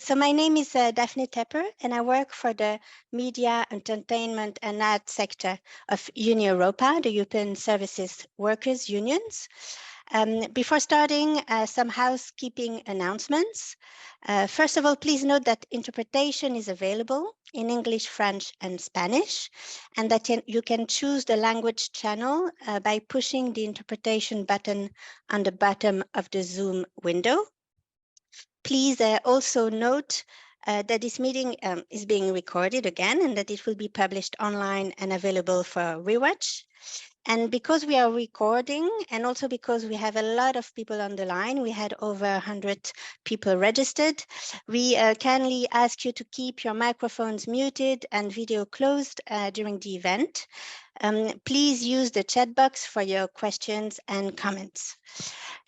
So my name is Daphne Tepper, and I work for the media, entertainment and ad sector of UNI Europa, the European Services Workers Unions. Before starting, some housekeeping announcements. First of all, please note that interpretation is available in English, French and Spanish, and that you can choose the language channel by pushing the interpretation button on the bottom of the Zoom window. Please also note that this meeting is being recorded again and that it will be published online and available for rewatch. And because we are recording and also because we have a lot of people on the line, we had over 100 people registered, we kindly ask you to keep your microphones muted and video closed during the event. Please use the chat box for your questions and comments.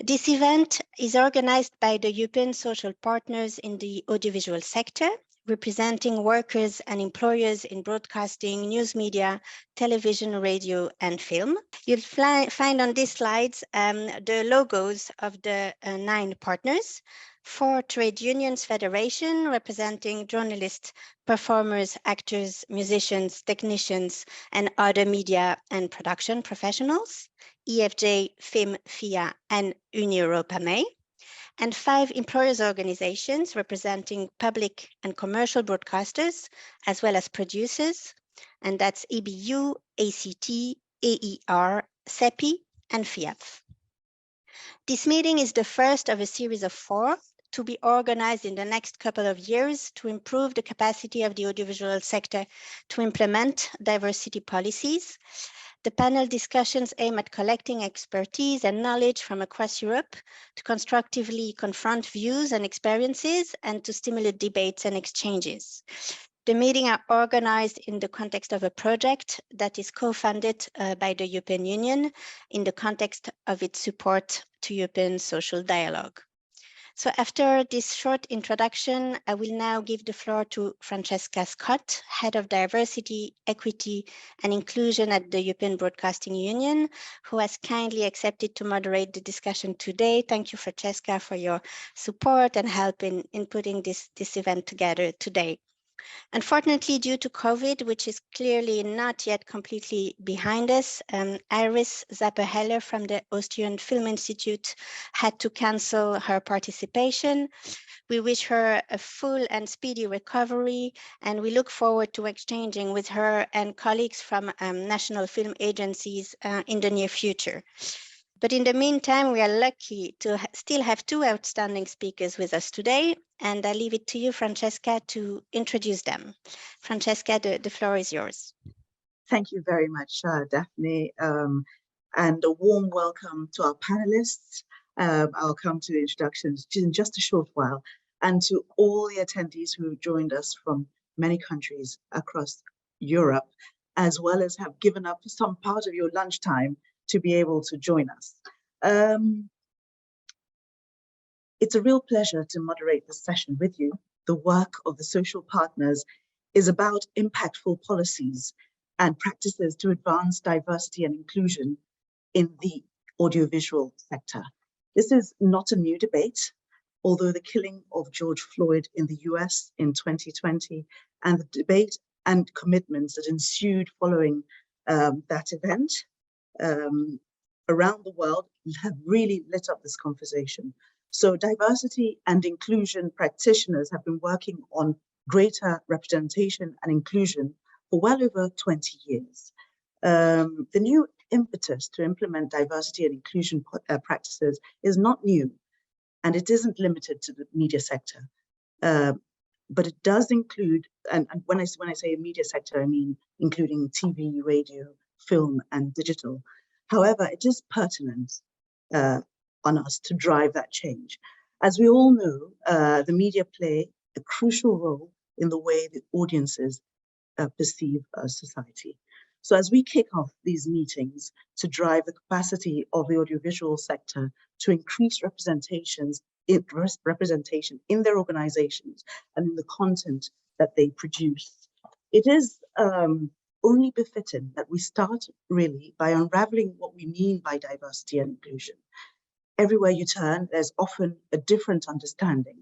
This event is organized by the European social partners in the audiovisual sector, representing workers and employers in broadcasting, news media, television, radio, and film. You'll find on these slides the logos of the 9 partners: 4 trade unions federation representing journalists, performers, actors, musicians, technicians, and other media and production professionals: EFJ, FIM, FIA, and UNI Europa, and 5 employers' organizations representing public and commercial broadcasters, as well as producers, and that's EBU, ACT, AER, CEPI, and FIAPF. This meeting is the first of a series of 4 to be organized in the next couple of years to improve the capacity of the audiovisual sector to implement diversity policies. The panel discussions aim at collecting expertise and knowledge from across Europe to constructively confront views and experiences and to stimulate debates and exchanges. The meetings are organized in the context of a project that is co-funded by the European Union in the context of its support to European social dialogue. So after this short introduction, I will now give the floor to Francesca Scott, Head of Diversity, Equity and Inclusion at the European Broadcasting Union, who has kindly accepted to moderate the discussion today. Thank you, Francesca, for your support and help in putting this event together today. Unfortunately, due to COVID, which is clearly not yet completely behind us, Iris Zapper-Heller from the Austrian Film Institute had to cancel her participation. We wish her a full and speedy recovery, and we look forward to exchanging with her and colleagues from national film agencies in the near future. But in the meantime, we are lucky to still have 2 outstanding speakers with us today, and I leave it to you, Francesca, to introduce them. Francesca, the floor is yours. Thank you very much, Daphne, and a warm welcome to our panelists. I'll come to the introductions in just a short while, and to all the attendees who joined us from many countries across Europe, as well as have given up some part of your lunchtime to be able to join us. It's a real pleasure to moderate this session with you. The work of the social partners is about impactful policies and practices to advance diversity and inclusion in the audiovisual sector. This is not a new debate, although the killing of George Floyd in the US in 2020 and the debate and commitments that ensued following that event around the world have really lit up this conversation. So diversity and inclusion practitioners have been working on greater representation and inclusion for well over 20 years. The new impetus to implement diversity and inclusion practices is not new, and it isn't limited to the media sector, but it does include, and when I say media sector, I mean including TV, radio, film, and digital. However, it is pertinent on us to drive that change. As we all know, the media play a crucial role in the way the audiences perceive society. So as we kick off these meetings to drive the capacity of the audiovisual sector to increase representation in their organizations and in the content that they produce, it is only befitting that we start really by unraveling what we mean by diversity and inclusion. Everywhere you turn, there's often a different understanding.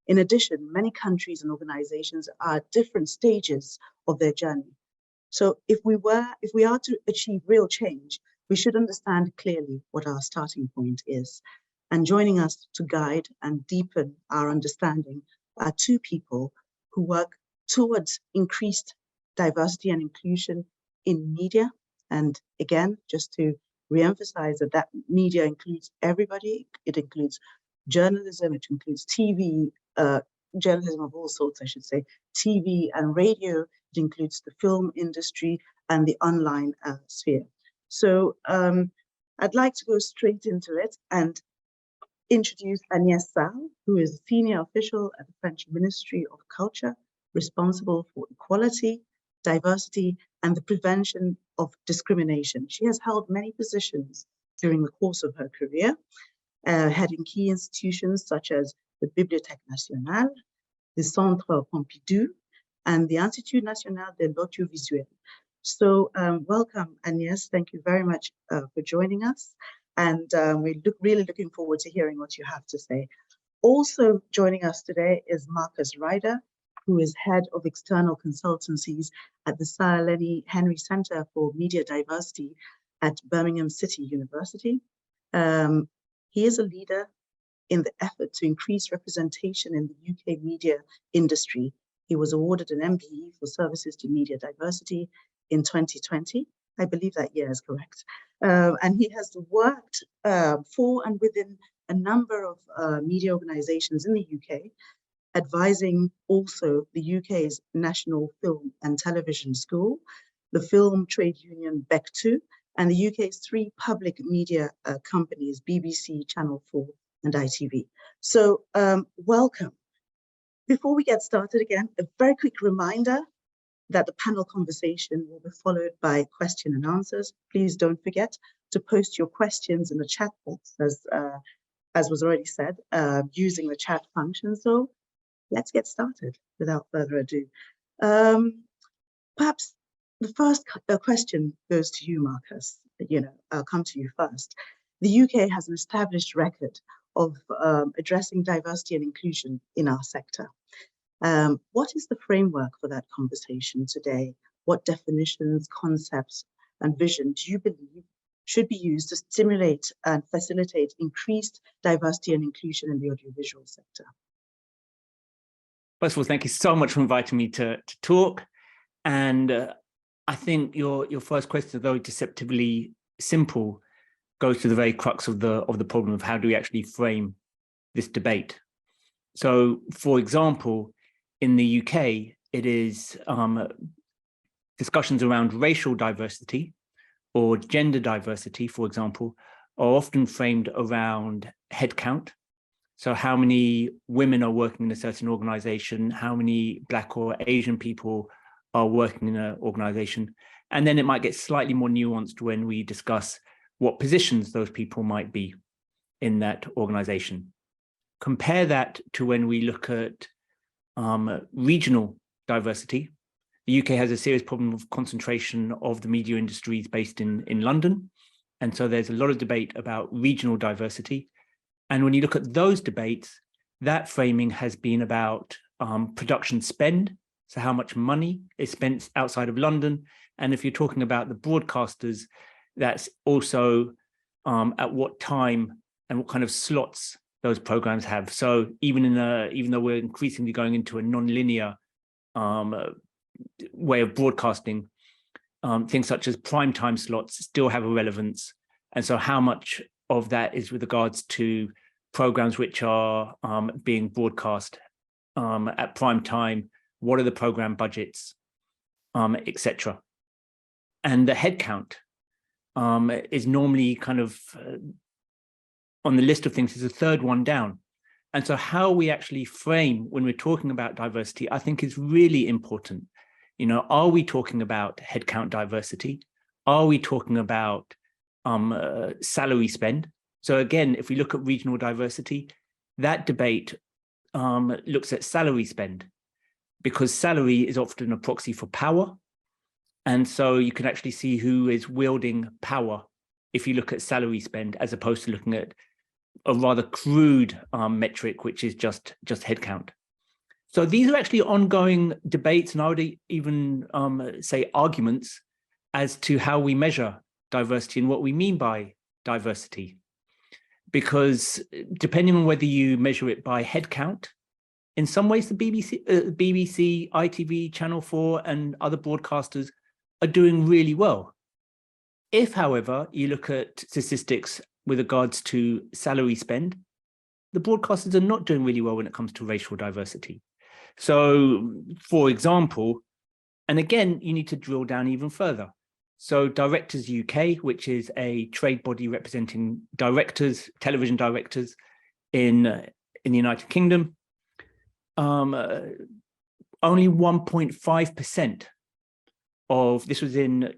In addition, many countries and organizations are at different stages of their journey. So if we are to achieve real change, we should understand clearly what our starting point is. And joining us to guide and deepen our understanding are two people who work towards increased diversity and inclusion in media. And again, just to reemphasize that media includes everybody. It includes journalism, it includes TV, journalism of all sorts, I should say, TV and radio. It includes the film industry and the online sphere. So I'd like to go straight into it and introduce Agnès Sall, who is a senior official at the French Ministry of Culture, responsible for equality, diversity, and the prevention of discrimination. She has held many positions during the course of her career, heading key institutions such as the Bibliothèque Nationale, the Centre Pompidou, and the Institut National de l'Audiovisuel. So welcome, Agnès. Thank you very much for joining us. And we're really looking forward to hearing what you have to say. Also joining us today is Marcus Ryder, who is head of external consultancies at the Sir Lenny Henry Center for Media Diversity at Birmingham City University. He is a leader in the effort to increase representation in the UK media industry. He was awarded an MBE for services to media diversity in 2020. I believe that year is correct. And he has worked for and within a number of media organizations in the UK, advising also the UK's National Film and Television School, the film trade union BEC2, and the UK's 3 public media companies, BBC, Channel 4, and ITV. So welcome. Before we get started again, a very quick reminder that the panel conversation will be followed by question and answers. Please don't forget to post your questions in the chat box, as was already said, using the chat function. So let's get started without further ado. Perhaps the first question goes to you, Marcus. I'll come to you first. The UK has an established record of addressing diversity and inclusion in our sector. What is the framework for that conversation today? What definitions, concepts, and vision do you believe should be used to stimulate and facilitate increased diversity and inclusion in the audiovisual sector? First of all, thank you so much for inviting me to talk. And I think your first question, though deceptively simple, goes to the very crux of the problem of how do we actually frame this debate. So, for example, in the UK, it is discussions around racial diversity or gender diversity, for example, are often framed around headcount. So how many women are working in a certain organization, how many Black or Asian people are working in an organization. And then it might get slightly more nuanced when we discuss what positions those people might be in that organization. Compare that to when we look at regional diversity. The UK has a serious problem of concentration of the media industries based in London. And so there's a lot of debate about regional diversity. And when you look at those debates, that framing has been about production spend. So how much money is spent outside of London. And if you're talking about the broadcasters, that's also at what time and what kind of slots those programs have. So even though we're increasingly going into a non-linear way of broadcasting, things such as prime time slots still have a relevance. And so how much of that is with regards to programs which are being broadcast at prime time? What are the program budgets, etc. And the headcount is normally kind of on the list of things is the third one down. And so how we actually frame when we're talking about diversity, I think is really important. Are we talking about headcount diversity? Are we talking about salary spend? So again, if we look at regional diversity, that debate looks at salary spend, because salary is often a proxy for power. And so you can actually see who is wielding power if you look at salary spend, as opposed to looking at a rather crude metric, which is just headcount. So these are actually ongoing debates, and I would even say arguments as to how we measure diversity and what we mean by diversity. Because depending on whether you measure it by head count, in some ways the BBC, ITV, Channel 4 and other broadcasters are doing really well. If, however, you look at statistics with regards to salary spend, the broadcasters are not doing really well when it comes to racial diversity. So, for example, and again, you need to drill down even further. So Directors UK, which is a trade body representing directors, television directors in the United Kingdom, only 1.5% of, this was in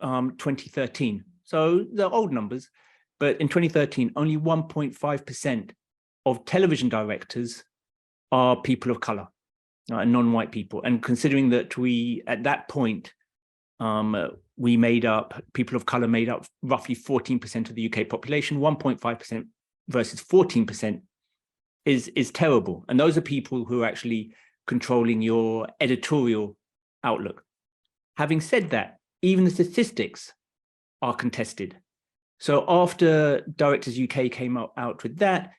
2013. So they're old numbers, but in 2013, only 1.5% of television directors are people of color, non-white people. And considering that we, at that point, we made up, people of color made up roughly 14% of the UK population, 1.5% versus 14% is terrible. And those are people who are actually controlling your editorial outlook. Having said that, even the statistics are contested. So after Directors UK came out with that,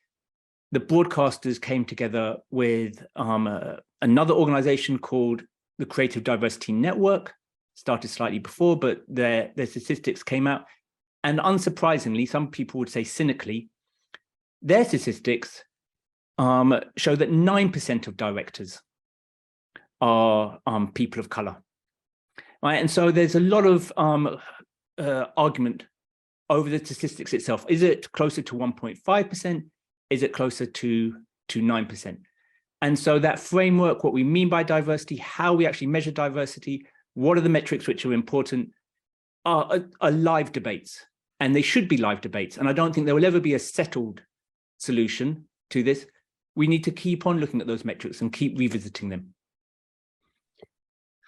the broadcasters came together with another organization called the Creative Diversity Network, started slightly before, but their statistics came out. And unsurprisingly, some people would say cynically, their statistics show that 9% of directors are people of color. Right? And so there's a lot of argument over the statistics itself. Is it closer to 1.5%? Is it closer to 9%? And so that framework, what we mean by diversity, how we actually measure diversity, what are the metrics which are important, are live debates, and they should be live debates. And I don't think there will ever be a settled solution to this. We need to keep on looking at those metrics and keep revisiting them.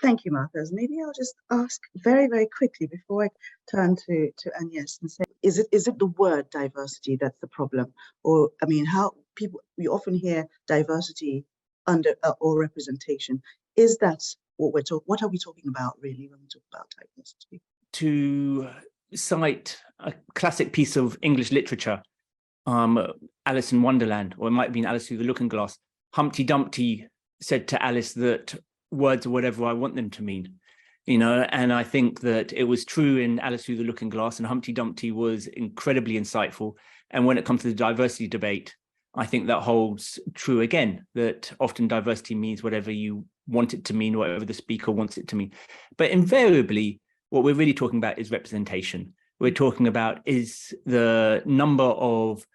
Thank you, Marcus. Maybe I'll just ask very, very quickly before I turn to Agnes and say, is it the word diversity that's the problem? Or, I mean, how people, we often hear diversity under or representation. Is that what we're talking, what are we talking about really when we talk about diversity? To cite a classic piece of English literature, Alice in Wonderland, or it might have been Alice Through the Looking Glass, Humpty Dumpty said to Alice that words are whatever I want them to mean, you know, and I think that it was true in Alice Through the Looking Glass, and Humpty Dumpty was incredibly insightful. And when it comes to the diversity debate, I think that holds true again, that often diversity means whatever you want it to mean, whatever the speaker wants it to mean. But invariably, what we're really talking about is representation. We're talking about is the number of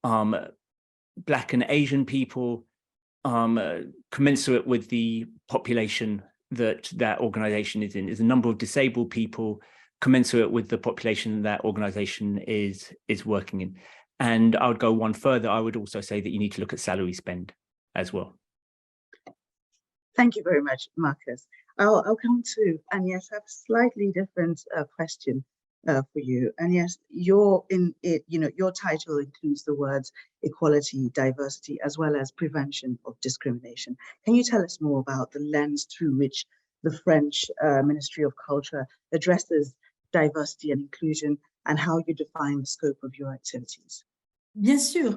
Black and Asian people commensurate with the population that organization is in? Is the number of disabled people commensurate with the population that organization is working in? And I would go one further. I would also say that you need to look at salary spend as well. Thank you very much, Marcus. I'll come to Agnes. I have a slightly different question for you. Agnes, your title includes the words equality, diversity, as well as prevention of discrimination. Can you tell us more about the lens through which the French Ministry of Culture addresses diversity and inclusion, and how you define the scope of your activities? Bien sûr.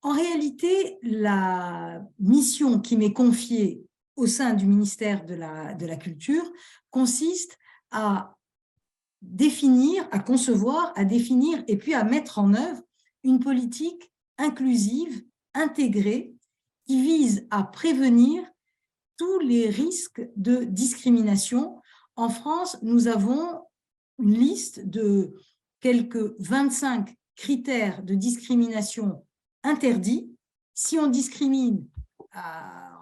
En réalité, la mission qui m'est confiée au sein du ministère de la Culture consiste à définir, à concevoir, à définir et puis à mettre en œuvre une politique inclusive, intégrée, qui vise à prévenir tous les risques de discrimination. En France, nous avons une liste de quelques 25 critères de discrimination interdits. Si on discrimine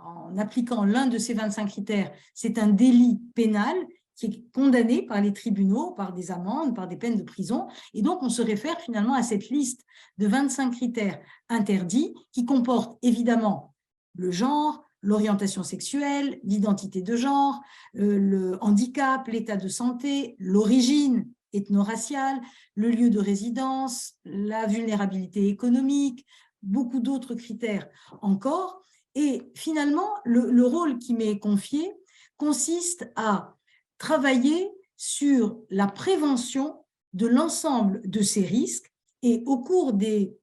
en appliquant l'un de ces 25 critères, c'est un délit pénal qui est condamné par les tribunaux, par des amendes, par des peines de prison. Et donc, on se réfère finalement à cette liste de 25 critères interdits qui comportent évidemment le genre, l'orientation sexuelle, l'identité de genre, le handicap, l'état de santé, l'origine ethno-raciale, le lieu de résidence, la vulnérabilité économique, beaucoup d'autres critères encore. Et finalement, le rôle qui m'est confié consiste à travailler sur la prévention de l'ensemble de ces risques. Et au cours des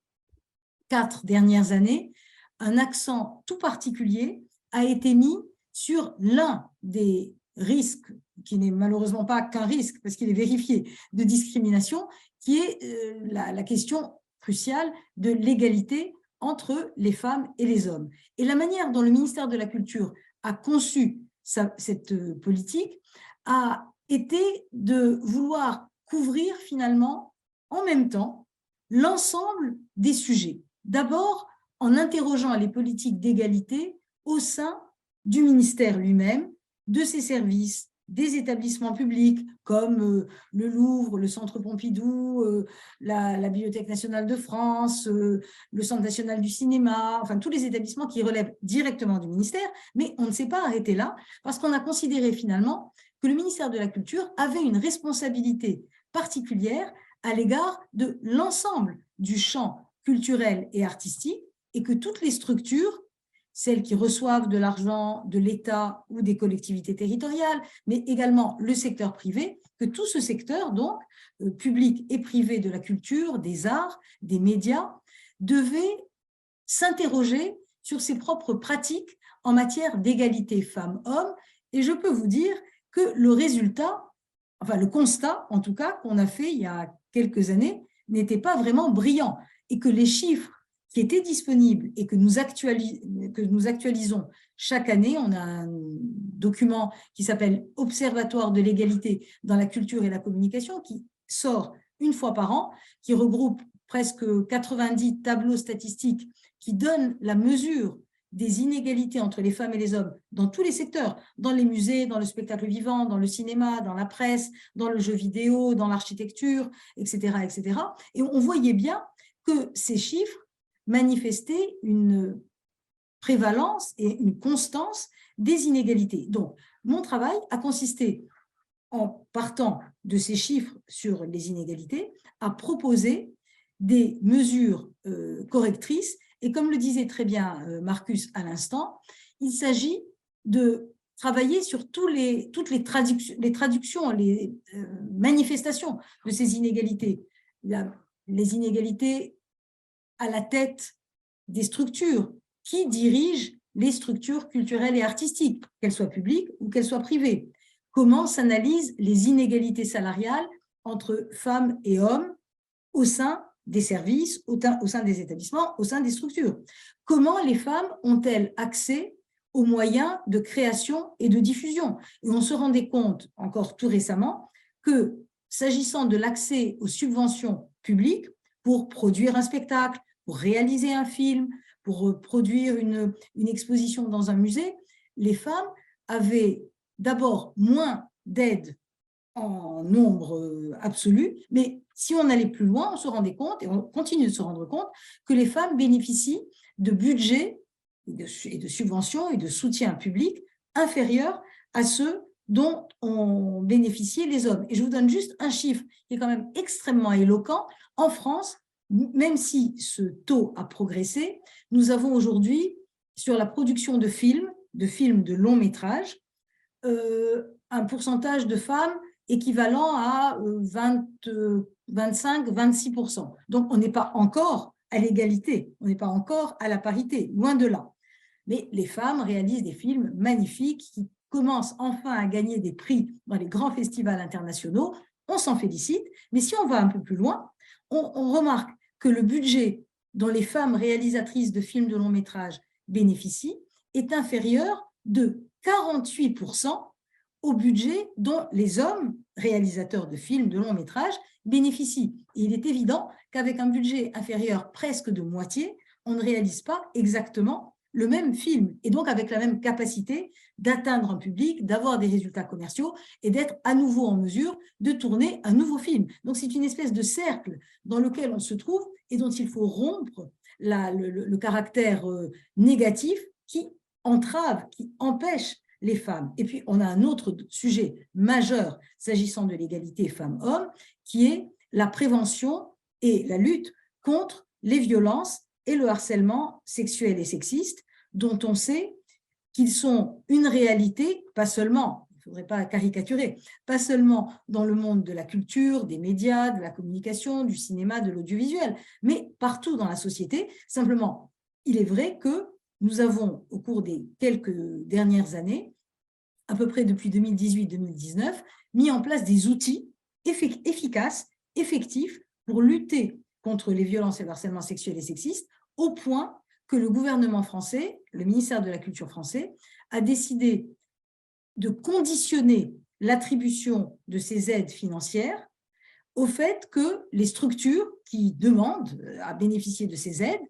4 dernières années, un accent tout particulier a été mis sur l'un des risques, qui n'est malheureusement pas qu'un risque, parce qu'il est vérifié, de discrimination, qui est la question cruciale de l'égalité entre les femmes et les hommes. Et la manière dont le ministère de la Culture a conçu cette politique a été de vouloir couvrir finalement en même temps l'ensemble des sujets. D'abord, en interrogeant les politiques d'égalité au sein du ministère lui-même, de ses services, des établissements publics comme le Louvre, le Centre Pompidou, la Bibliothèque nationale de France, le Centre national du cinéma, enfin tous les établissements qui relèvent directement du ministère, mais on ne s'est pas arrêté là parce qu'on a considéré finalement que le ministère de la Culture avait une responsabilité particulière à l'égard de l'ensemble du champ culturel et artistique et que toutes les structures, celles qui reçoivent de l'argent de l'État ou des collectivités territoriales, mais également le secteur privé, que tout ce secteur, donc, public et privé de la culture, des arts, des médias, devait s'interroger sur ses propres pratiques en matière d'égalité femmes-hommes. Et je peux vous dire que le résultat, enfin le constat en tout cas qu'on a fait il y a quelques années, n'était pas vraiment brillant et que les chiffres qui étaient disponibles et que nous actualisons chaque année, on a un document qui s'appelle « Observatoire de l'égalité dans la culture et la communication » qui sort une fois par an, qui regroupe presque 90 tableaux statistiques qui donnent la mesure des inégalités entre les femmes et les hommes dans tous les secteurs, dans les musées, dans le spectacle vivant, dans le cinéma, dans la presse, dans le jeu vidéo, dans l'architecture, etc., etc. Et on voyait bien que ces chiffres manifestaient une prévalence et une constance des inégalités. Donc, mon travail a consisté, en partant de ces chiffres sur les inégalités, à proposer des mesures correctrices. Et comme le disait très bien Marcus à l'instant, il s'agit de travailler sur toutes les traductions, les manifestations de ces inégalités. Les inégalités à la tête des structures qui dirigent les structures culturelles et artistiques, qu'elles soient publiques ou qu'elles soient privées. Comment s'analysent les inégalités salariales entre femmes et hommes au sein des services, au sein des établissements, au sein des structures. Comment les femmes ont-elles accès aux moyens de création et de diffusion? Et on se rendait compte, encore tout récemment, que s'agissant de l'accès aux subventions publiques pour produire un spectacle, pour réaliser un film, pour produire une exposition dans un musée, les femmes avaient d'abord moins d'aide en nombre absolu, mais si on allait plus loin, on se rendait compte, et on continue de se rendre compte, que les femmes bénéficient de budgets et de subventions et de soutien public inférieurs à ceux dont ont bénéficié les hommes. Et je vous donne juste un chiffre qui est quand même extrêmement éloquent. En France, même si ce taux a progressé, nous avons aujourd'hui, sur la production de films de long métrage, un pourcentage de femmes équivalent à 25-26%. Donc, on n'est pas encore à l'égalité, on n'est pas encore à la parité, loin de là. Mais les femmes réalisent des films magnifiques qui commencent enfin à gagner des prix dans les grands festivals internationaux. On s'en félicite, mais si on va un peu plus loin, on remarque que le budget dont les femmes réalisatrices de films de long métrage bénéficient est inférieur de 48% au budget dont les hommes réalisateurs de films de long métrage bénéficient. Et il est évident qu'avec un budget inférieur presque de moitié, on ne réalise pas exactement le même film, et donc avec la même capacité d'atteindre un public, d'avoir des résultats commerciaux et d'être à nouveau en mesure de tourner un nouveau film. Donc c'est une espèce de cercle dans lequel on se trouve et dont il faut rompre le caractère négatif qui entrave, qui empêche les femmes. Et puis, on a un autre sujet majeur s'agissant de l'égalité femmes-hommes, qui est la prévention et la lutte contre les violences et le harcèlement sexuel et sexiste, dont on sait qu'ils sont une réalité, pas seulement, il ne faudrait pas caricaturer, pas seulement dans le monde de la culture, des médias, de la communication, du cinéma, de l'audiovisuel, mais partout dans la société. Simplement, il est vrai que nous avons, au cours des quelques dernières années, à peu près depuis 2018-2019, mis en place des outils efficaces, effectifs, pour lutter contre les violences et le harcèlement sexuel et sexiste, au point que le gouvernement français, le ministère de la Culture français, a décidé de conditionner l'attribution de ces aides financières au fait que les structures qui demandent à bénéficier de ces aides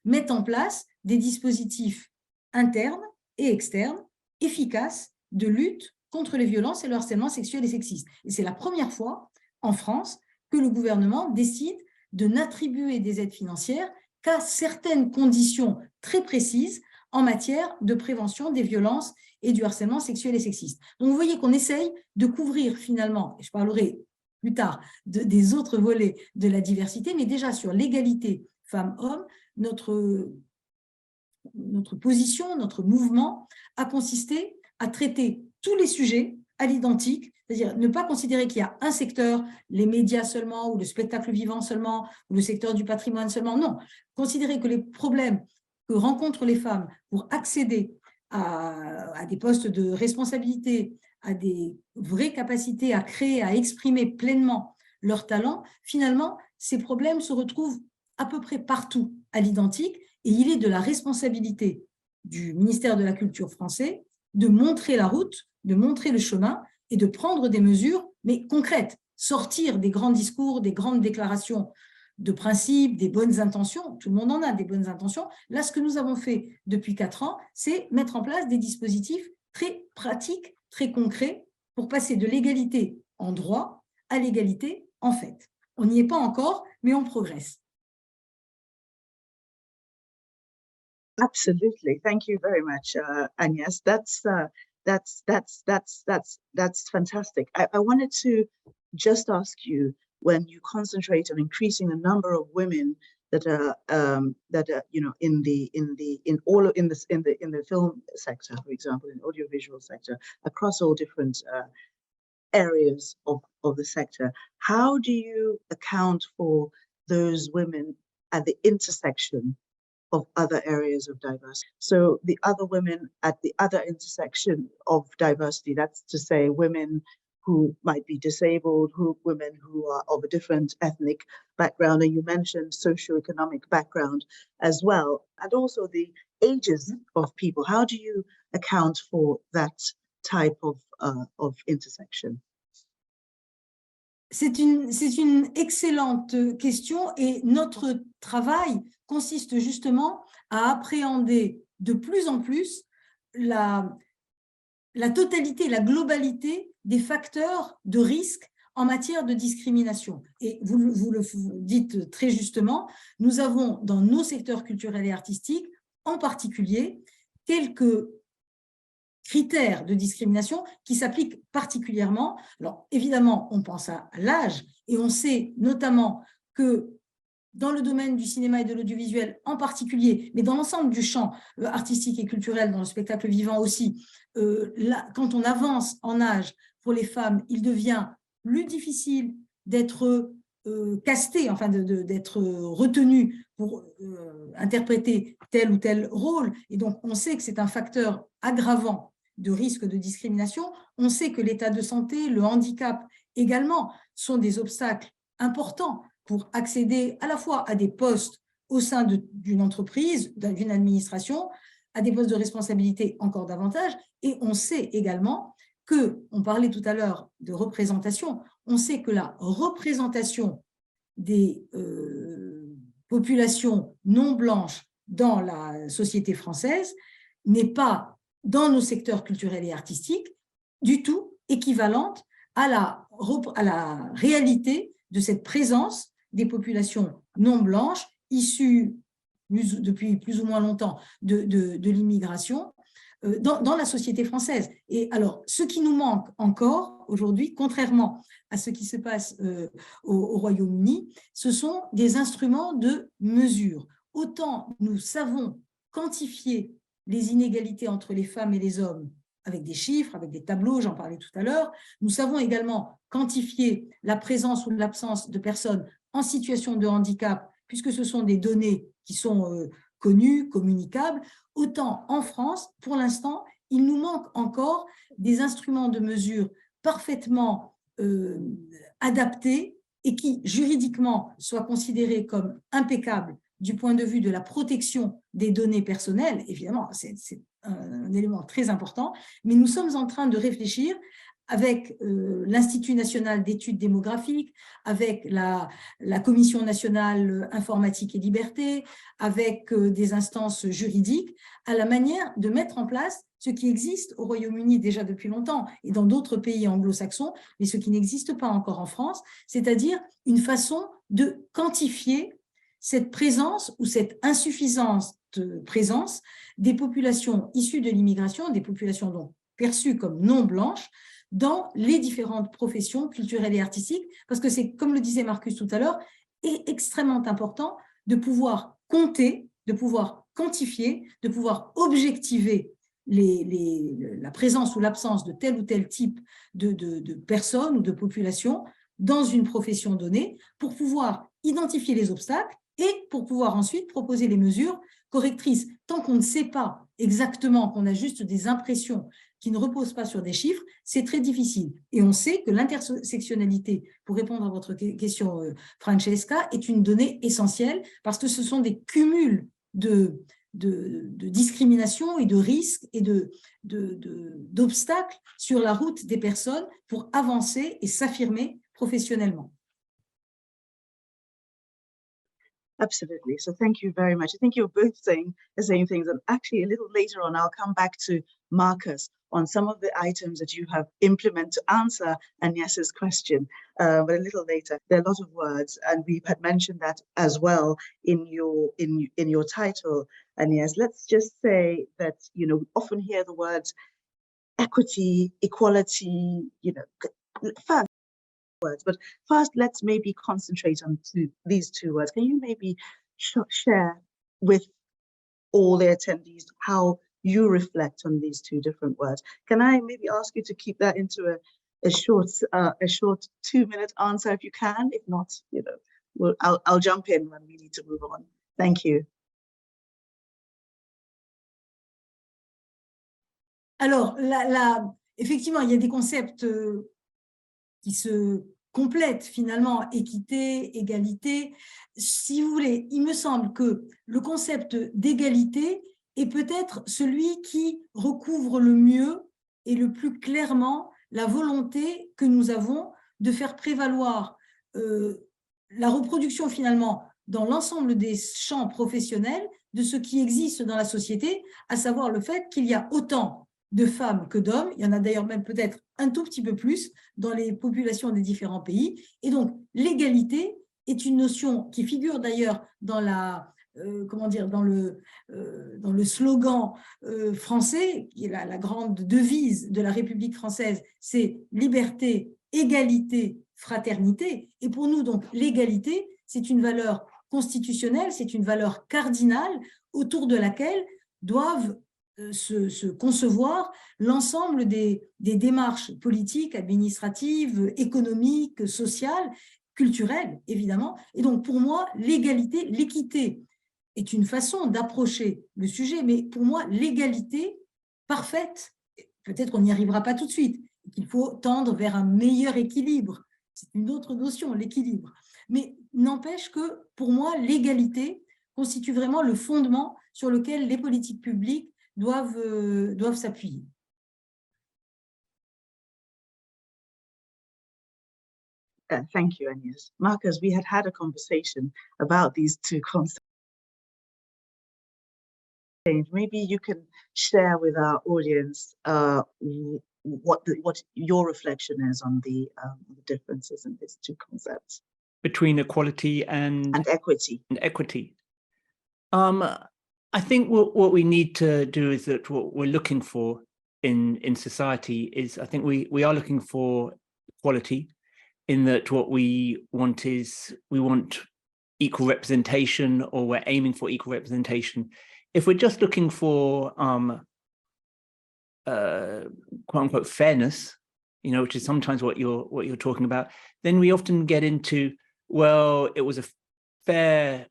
mettent en place des dispositifs internes et externes efficaces de lutte contre les violences et le harcèlement sexuel et sexiste. Et c'est la première fois en France que le gouvernement décide de n'attribuer des aides financières qu'à certaines conditions très précises en matière de prévention des violences et du harcèlement sexuel et sexiste. Donc, vous voyez qu'on essaye de couvrir finalement, et je parlerai plus tard des autres volets de la diversité, mais déjà sur l'égalité femmes-hommes, notre position, notre mouvement a consisté à traiter tous les sujets à l'identique, c'est-à-dire ne pas considérer qu'il y a un secteur, les médias seulement, ou le spectacle vivant seulement, ou le secteur du patrimoine seulement. Non, considérer que les problèmes que rencontrent les femmes pour accéder à des postes de responsabilité, à des vraies capacités à créer, à exprimer pleinement leurs talents, finalement, ces problèmes se retrouvent à peu près partout à l'identique, et il est de la responsabilité du ministère de la Culture français de montrer la route, de montrer le chemin et de prendre des mesures, mais concrètes, sortir des grands discours, des grandes déclarations de principe, des bonnes intentions. Tout le monde en a des bonnes intentions. Là, ce que nous avons fait depuis 4 ans, c'est mettre en place des dispositifs très pratiques, très concrets, pour passer de l'égalité en droit à l'égalité en fait. On n'y est pas encore, mais on progresse. Absolutely. Thank you very much, Agnes. That's fantastic. I wanted to just ask you, when you concentrate on increasing the number of women that are you know, in the film sector, for example, in audiovisual sector, across all different areas of the sector, how do you account for those women at the intersection of other areas of diversity? So the other women at the other intersection of diversity, that's to say women who might be disabled, women who are of a different ethnic background, and you mentioned socioeconomic background as well, and also the ages of people. How do you account for that type of intersection? C'est une excellente question, et notre travail consiste justement à appréhender de plus en plus la totalité, la globalité des facteurs de risque en matière de discrimination. Et vous le dites très justement, nous avons dans nos secteurs culturels et artistiques, en particulier, quelques critères de discrimination qui s'appliquent particulièrement. Alors, évidemment, on pense à l'âge, et on sait notamment que dans le domaine du cinéma et de l'audiovisuel en particulier, mais dans l'ensemble du champ artistique et culturel, dans le spectacle vivant aussi, là, quand on avance en âge pour les femmes, il devient plus difficile d'être casté, enfin d'être retenu pour interpréter tel ou tel rôle. Et donc, on sait que c'est un facteur aggravant de risque de discrimination. On sait que l'état de santé, le handicap également sont des obstacles importants pour accéder à la fois à des postes au sein d'une entreprise, d'une administration, à des postes de responsabilité encore davantage. Et on sait également que, on parlait tout à l'heure de représentation, on sait que la représentation des populations non blanches dans la société française n'est pas, dans nos secteurs culturels et artistiques, du tout équivalente à la réalité de cette présence des populations non blanches issues depuis plus ou moins longtemps de l'immigration dans la société française. Et alors, ce qui nous manque encore aujourd'hui, contrairement à ce qui se passe au Royaume-Uni, ce sont des instruments de mesure. Autant nous savons quantifier les inégalités entre les femmes et les hommes avec des chiffres, avec des tableaux, j'en parlais tout à l'heure. Nous savons également quantifier la présence ou l'absence de personnes en situation de handicap, puisque ce sont des données qui sont connues, communicables. Autant en France, pour l'instant, il nous manque encore des instruments de mesure parfaitement adaptés et qui, juridiquement, soient considérés comme impeccables du point de vue de la protection des données personnelles. Évidemment, c'est un élément très important, mais nous sommes en train de réfléchir avec l'Institut national d'études démographiques, avec la Commission nationale informatique et liberté, avec des instances juridiques, à la manière de mettre en place ce qui existe au Royaume-Uni déjà depuis longtemps et dans d'autres pays anglo-saxons, mais ce qui n'existe pas encore en France, c'est-à-dire une façon de quantifier cette présence ou cette insuffisance de présence des populations issues de l'immigration, des populations donc perçues comme non blanches, dans les différentes professions culturelles et artistiques, parce que c'est, comme le disait Marcus tout à l'heure, est extrêmement important de pouvoir compter, de pouvoir quantifier, de pouvoir objectiver la présence ou l'absence de tel ou tel type de personnes ou de populations dans une profession donnée, pour pouvoir identifier les obstacles et pour pouvoir ensuite proposer les mesures correctrices. Tant qu'on ne sait pas exactement, qu'on a juste des impressions qui ne reposent pas sur des chiffres, c'est très difficile. Et on sait que l'intersectionnalité, pour répondre à votre question, Francesca, est une donnée essentielle parce que ce sont des cumuls de discrimination et de risques et d'obstacles sur la route des personnes pour avancer et s'affirmer professionnellement. Absolutely. So thank you very much. I think you're both saying the same things. And actually, a little later on, I'll come back to Marcus on some of the items that you have implemented to answer Agnes's question. But a little later, there are a lot of words, and we had mentioned that as well in your title, Agnes. Let's just say that, you know, we often hear the words equity, equality, you know, first words, but first let's maybe concentrate on these two words. Can you maybe share with all the attendees how you reflect on these two different words? Can I maybe ask you to keep that into a short 2-minute answer if you can? If not, you know, I'll jump in when we need to move on. Thank you. Alors, effectivement, il y a des concepts qui se complètent finalement, équité, égalité. Si vous voulez, il me semble que le concept d'égalité est peut-être celui qui recouvre le mieux et le plus clairement la volonté que nous avons de faire prévaloir la reproduction finalement dans l'ensemble des champs professionnels de ce qui existe dans la société, à savoir le fait qu'il y a autant de femmes que d'hommes, il y en a d'ailleurs même peut-être un tout petit peu plus dans les populations des différents pays. Et donc, l'égalité est une notion qui figure d'ailleurs dans dans le slogan français, qui est la grande devise de la République française, c'est liberté, égalité, fraternité. Et pour nous, donc, l'égalité, c'est une valeur constitutionnelle, c'est une valeur cardinale autour de laquelle doivent se concevoir l'ensemble des démarches politiques, administratives, économiques, sociales, culturelles, évidemment. Et donc, pour moi, l'égalité, l'équité est une façon d'approcher le sujet, mais pour moi, l'égalité parfaite, peut-être qu'on n'y arrivera pas tout de suite, qu'il faut tendre vers un meilleur équilibre. C'est une autre notion, l'équilibre. Mais n'empêche que, pour moi, l'égalité constitue vraiment le fondement sur lequel les politiques publiques doivent s'appuyer. Thank you, Agnes. Marcus, we had a conversation about these two concepts. Maybe you can share with our audience what your reflection is on the differences in these two concepts. Between equality and equity. And equity. I think what we need to do is that what we're looking for in society is, I think we are looking for equality, in that what we want is, we want equal representation, or we're aiming for equal representation. If we're just looking for quote unquote fairness, you know, which is sometimes what you're talking about, then we often get into, well, it was a fair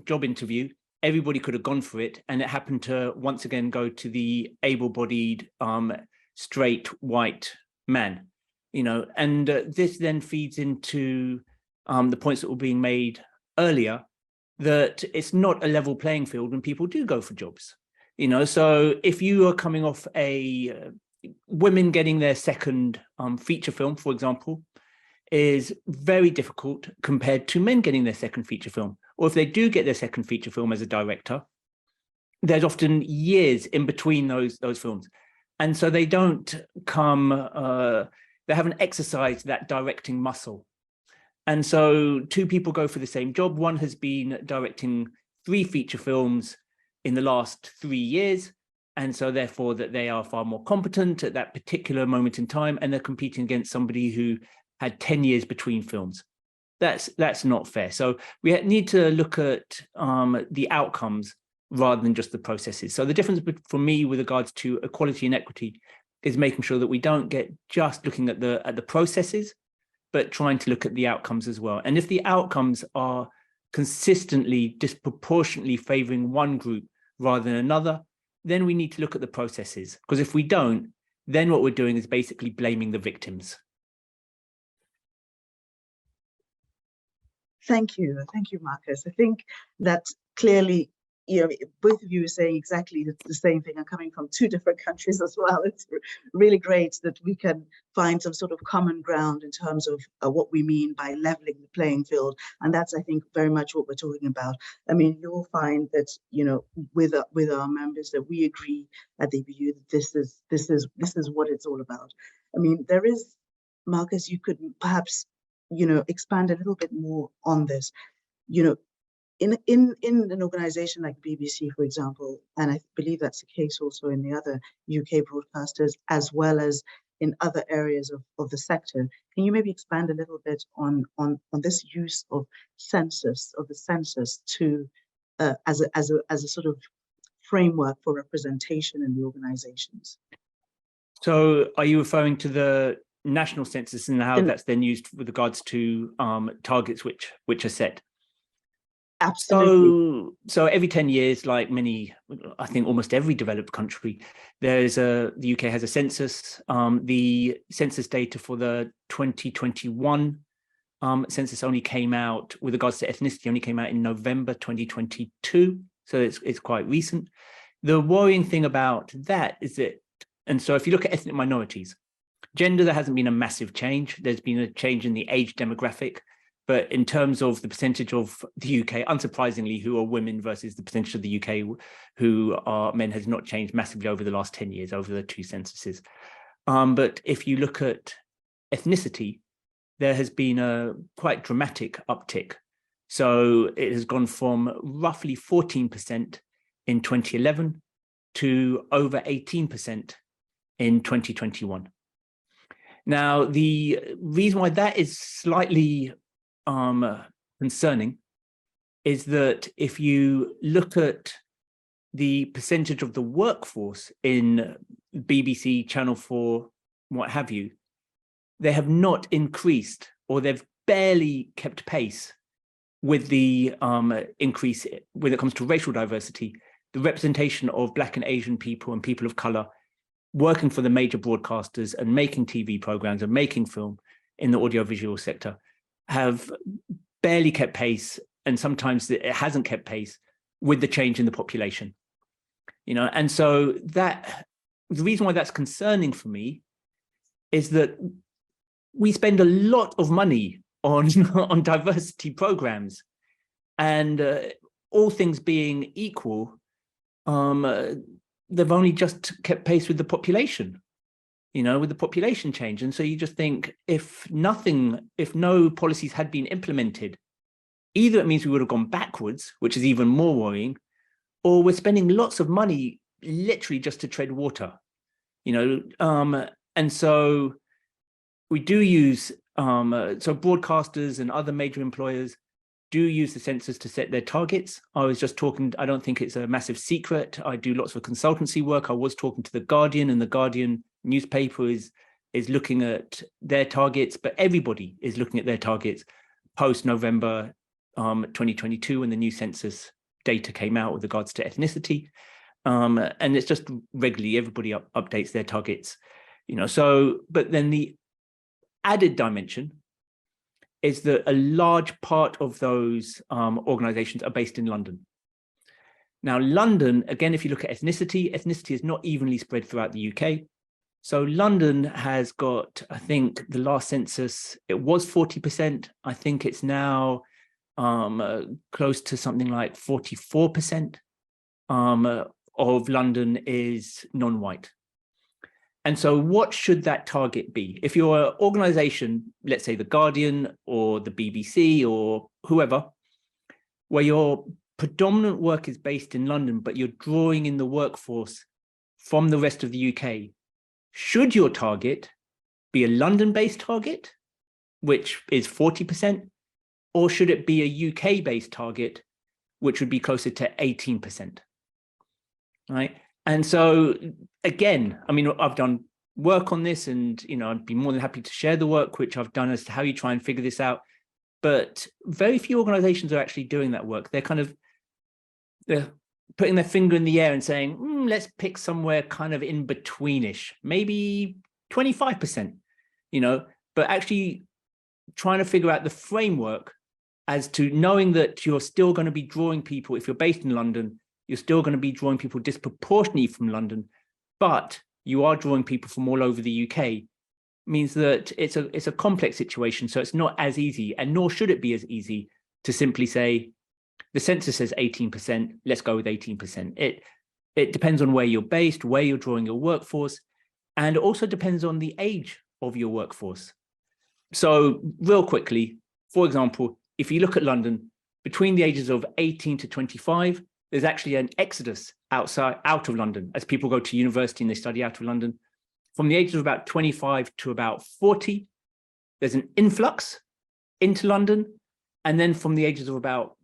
job interview. Everybody could have gone for it, and it happened to once again go to the able-bodied, straight white man, you know, and this then feeds into the points that were being made earlier, that it's not a level playing field when people do go for jobs, you know. So if you are coming off a women getting their second feature film, for example, is very difficult compared to men getting their second feature film. Or if they do get their second feature film as a director, there's often years in between those films. And so they don't come, they haven't exercised that directing muscle. And so two people go for the same job. One has been directing 3 feature films in the last 3 years. And so therefore that they are far more competent at that particular moment in time, and they're competing against somebody who had 10 years between films. That's not fair. So we need to look at the outcomes rather than just the processes. So the difference for me with regards to equality and equity is making sure that we don't get just looking at the processes, but trying to look at the outcomes as well. And if the outcomes are consistently disproportionately favoring one group rather than another, then we need to look at the processes. Because if we don't, then what we're doing is basically blaming the victims. Thank you, Marcus. I think that clearly, you know, both of you are saying exactly the same thing. I'm coming from 2 different countries as well. It's really great that we can find some sort of common ground in terms of what we mean by leveling the playing field, and that's, I think, very much what we're talking about. I mean, you'll find that, you know, with our members, that we agree at the EBU that this is what it's all about. I mean, there is, Marcus, you could perhaps, you know, expand a little bit more on this. You know, in an organization like BBC, for example, and I believe that's the case also in the other UK broadcasters, as well as in other areas of the sector, can you maybe expand a little bit on this use of the census to as a sort of framework for representation in the organizations? So are you referring to the national census and how that's then used with regards to targets which are set? Absolutely. So every 10 years, like many, I think almost every developed country, the UK has a census. The census data for the 2021 census only came out, with regards to ethnicity, only came out in November 2022. So it's quite recent. The worrying thing about that is that, and so if you look at ethnic minorities, gender, there hasn't been a massive change. There's been a change in the age demographic. But in terms of the percentage of the UK, unsurprisingly, who are women versus the percentage of the UK who are men has not changed massively over the last 10 years, over the 2 censuses. But if you look at ethnicity, there has been a quite dramatic uptick. So it has gone from roughly 14% in 2011 to over 18% in 2021. Now, the reason why that is slightly concerning is that if you look at the percentage of the workforce in BBC, Channel 4, what have you, they have not increased, or they've barely kept pace with the increase when it comes to racial diversity, the representation of Black and Asian people and people of color working for the major broadcasters and making TV programs and making film in the audiovisual sector have barely kept pace, and sometimes it hasn't kept pace with the change in the population. You know, and so that the reason why that's concerning for me is that we spend a lot of money on diversity programs, and all things being equal, they've only just kept pace with the population, you know, with the population change. And so you just think, if no policies had been implemented, either it means we would have gone backwards, which is even more worrying, or we're spending lots of money literally just to tread water, you know. And so we do use, so broadcasters and other major employers do use the census to set their targets. I was just talking, I don't think it's a massive secret. I do lots of consultancy work. I was talking to The Guardian, and The Guardian newspaper is looking at their targets, but everybody is looking at their targets post-November 2022 when the new census data came out with regards to ethnicity. And it's just regularly, everybody updates their targets, you know. So, but then the added dimension is that a large part of those organizations are based in London. Now, London, again, if you look at ethnicity, ethnicity is not evenly spread throughout the UK. So London has got, I think the last census, it was 40%. I think it's now close to something like 44% of London is non-white. And so what should that target be? If you're an organization, let's say The Guardian or the BBC or whoever, where your predominant work is based in London, but you're drawing in the workforce from the rest of the UK, should your target be a London-based target, which is 40%, or should it be a UK-based target, which would be closer to 18%, right? And so, again, I mean, I've done work on this, and, you know, I'd be more than happy to share the work which I've done as to how you try and figure this out. But very few organizations are actually doing that work. They're putting their finger in the air and saying, let's pick somewhere kind of in betweenish, maybe 25%, you know, but actually trying to figure out the framework as to knowing that you're still going to be drawing people. If you're based in London, you're still going to be drawing people disproportionately from London, but you are drawing people from all over the UK, means that it's a complex situation. So it's not as easy, and nor should it be as easy to simply say, the census says 18%, let's go with 18%. It depends on where you're based, where you're drawing your workforce, and it also depends on the age of your workforce. So real quickly, for example, if you look at London, between the ages of 18 to 25, there's actually an exodus out of London as people go to university and they study out of London. From the ages of about 25 to about 40, there's an influx into London. And then from the ages of about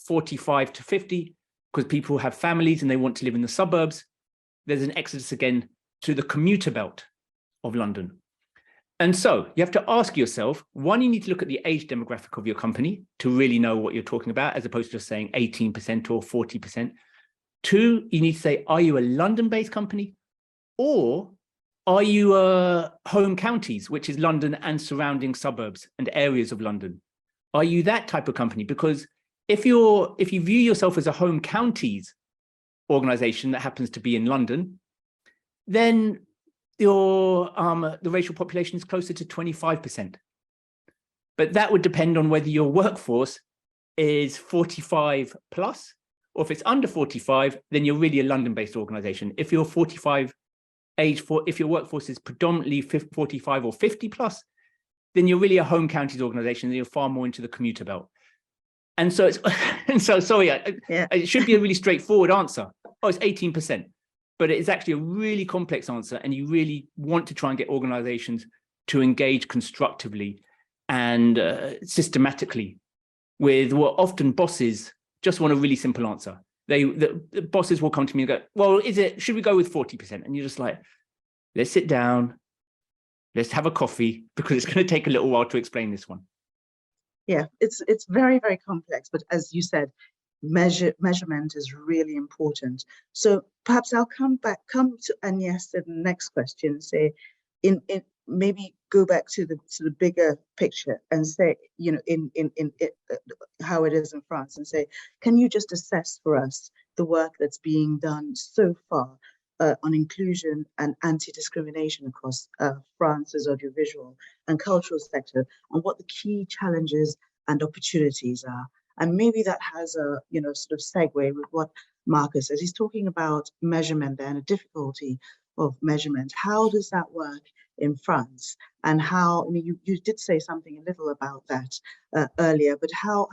45 to 50, because people have families and they want to live in the suburbs, there's an exodus again to the commuter belt of London. And so you have to ask yourself, one, you need to look at the age demographic of your company to really know what you're talking about, as opposed to just saying 18% or 40%. Two, you need to say, are you a London-based company, or are you home counties, which is London and surrounding suburbs and areas of London? Are you that type of company? Because if you view yourself as a home counties organization that happens to be in London, then the racial population is closer to 25%. But that would depend on whether your workforce is 45 plus, or if it's under 45, then you're really a London-based organization. If you're 45 if your workforce is predominantly 45 or 50 plus, then you're really a home counties organization, and you're far more into the commuter belt. And so it's, and so sorry, it should be a really straightforward answer. Oh, it's 18%. But it's actually a really complex answer, and you really want to try and get organizations to engage constructively and systematically with what often bosses just want a really simple answer. The bosses will come to me and go, well, should we go with 40%? And you're just like, let's sit down, let's have a coffee, because it's going to take a little while to explain this one. Yeah, it's very, very complex, but as you said, measurement is really important. So perhaps I'll come to Agnes in the next question and say, maybe go back to the bigger picture and say, you know, in how it is in France, and say, can you just assess for us the work that's being done so far on inclusion and anti-discrimination across France's audiovisual and cultural sector, and what the key challenges and opportunities are? And maybe that has a, you know, sort of segue with what Marcus says. He's talking about measurement there and the difficulty of measurement. How does that work in France? And how, I mean, you did say something a little about that earlier, but how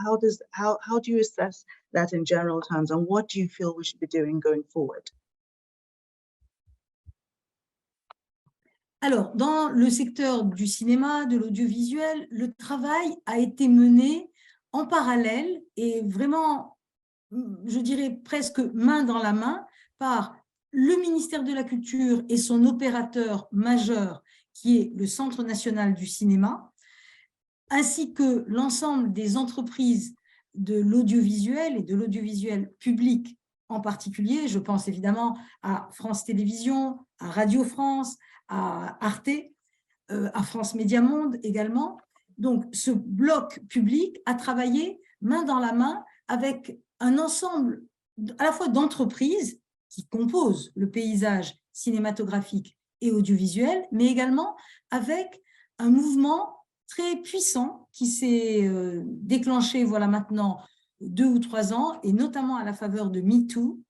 do you assess that in general terms, and what do you feel we should be doing going forward? Alors, dans le secteur du cinéma, de l'audiovisuel, le travail a été mené en parallèle et vraiment, je dirais presque main dans la main, par le ministère de la Culture et son opérateur majeur, qui est le Centre national du cinéma, ainsi que l'ensemble des entreprises de l'audiovisuel et de l'audiovisuel public en particulier. Je pense évidemment à France Télévisions, à Radio France, à Arte, à France Média Monde également. Donc, ce bloc public a travaillé main dans la main avec un ensemble à la fois d'entreprises qui composent le paysage cinématographique et audiovisuel, mais également avec un mouvement très puissant qui s'est déclenché voilà maintenant 2 ou 3 ans, et notamment à la faveur de MeToo,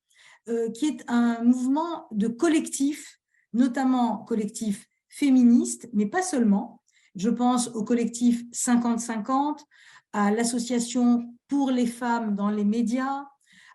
qui est un mouvement de collectifs, notamment collectifs féministes, mais pas seulement. Je pense au collectif 50-50, à l'association pour les femmes dans les médias,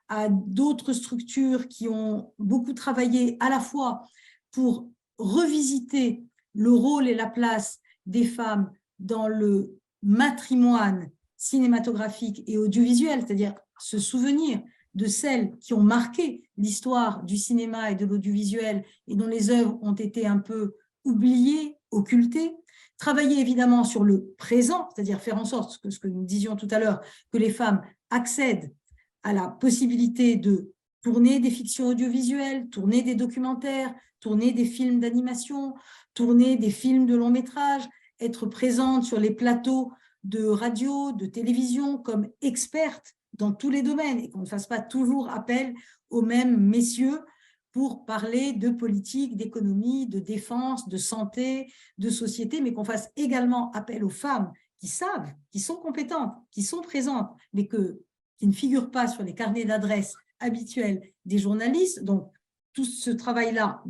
à d'autres structures qui ont beaucoup travaillé à la fois pour revisiter le rôle et la place des femmes dans le matrimoine cinématographique et audiovisuel, c'est-à-dire se souvenir de celles qui ont marqué l'histoire du cinéma et de l'audiovisuel et dont les œuvres ont été un peu oubliées, occultées. Travailler évidemment sur le présent, c'est-à-dire faire en sorte, ce que nous disions tout à l'heure, que les femmes accèdent à la possibilité de tourner des fictions audiovisuelles, tourner des documentaires, tourner des films d'animation, tourner des films de long métrage, être présente sur les plateaux de radio, de télévision comme experte dans tous les domaines et qu'on ne fasse pas toujours appel aux mêmes messieurs pour parler de politique, d'économie, de défense, de santé, de société, mais qu'on fasse également appel aux femmes qui savent, qui sont compétentes, qui sont présentes, mais qui ne figurent pas sur les carnets d'adresses habituels des journalistes. Donc, tout ce travail-là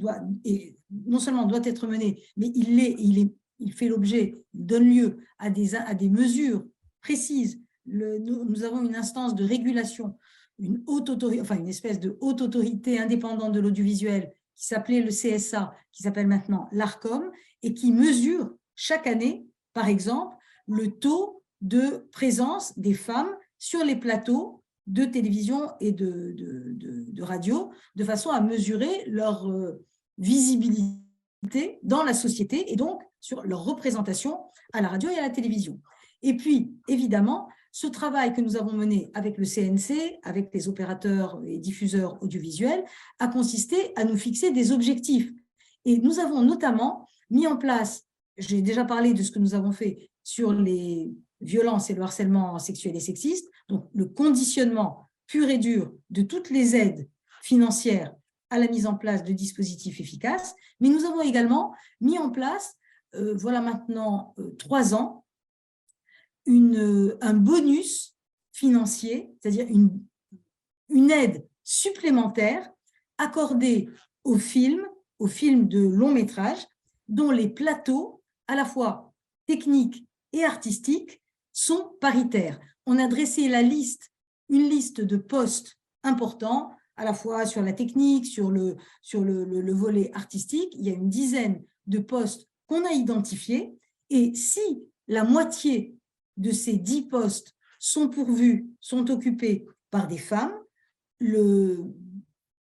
non seulement doit être mené, mais il fait l'objet, il donne lieu à des mesures précises. Nous avons une instance de régulation, une espèce de haute autorité indépendante de l'audiovisuel qui s'appelait le CSA, qui s'appelle maintenant l'ARCOM, et qui mesure chaque année, par exemple, le taux de présence des femmes sur les plateaux de télévision et de radio, de façon à mesurer leur visibilité dans la société et donc sur leur représentation à la radio et à la télévision. Et puis, évidemment, ce travail que nous avons mené avec le CNC, avec les opérateurs et diffuseurs audiovisuels, a consisté à nous fixer des objectifs. Et nous avons notamment mis en place, j'ai déjà parlé de ce que nous avons fait sur les violences et le harcèlement sexuel et sexiste, donc le conditionnement pur et dur de toutes les aides financières à la mise en place de dispositifs efficaces, mais nous avons également mis en place, voilà maintenant 3 ans, un bonus financier, c'est-à-dire une aide supplémentaire accordée aux films de long métrage, dont les plateaux, à la fois techniques et artistiques, sont paritaires. On a dressé une liste de postes importants, à la fois sur la technique, sur le volet artistique. Il y a une dizaine de postes qu'on a identifiés, et si la moitié de ces 10 postes sont pourvus, sont occupés par des femmes, les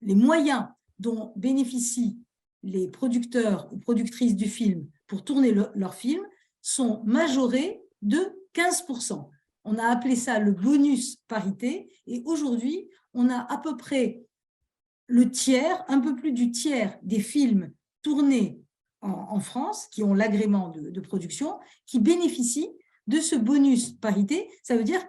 moyens dont bénéficient les producteurs ou productrices du film pour tourner leur film sont majorés de 15%. On a appelé ça le bonus parité, et aujourd'hui, on a à peu près le tiers, un peu plus du tiers des films tournés en France, qui ont l'agrément de production, qui bénéficient de ce bonus parité. Ça veut dire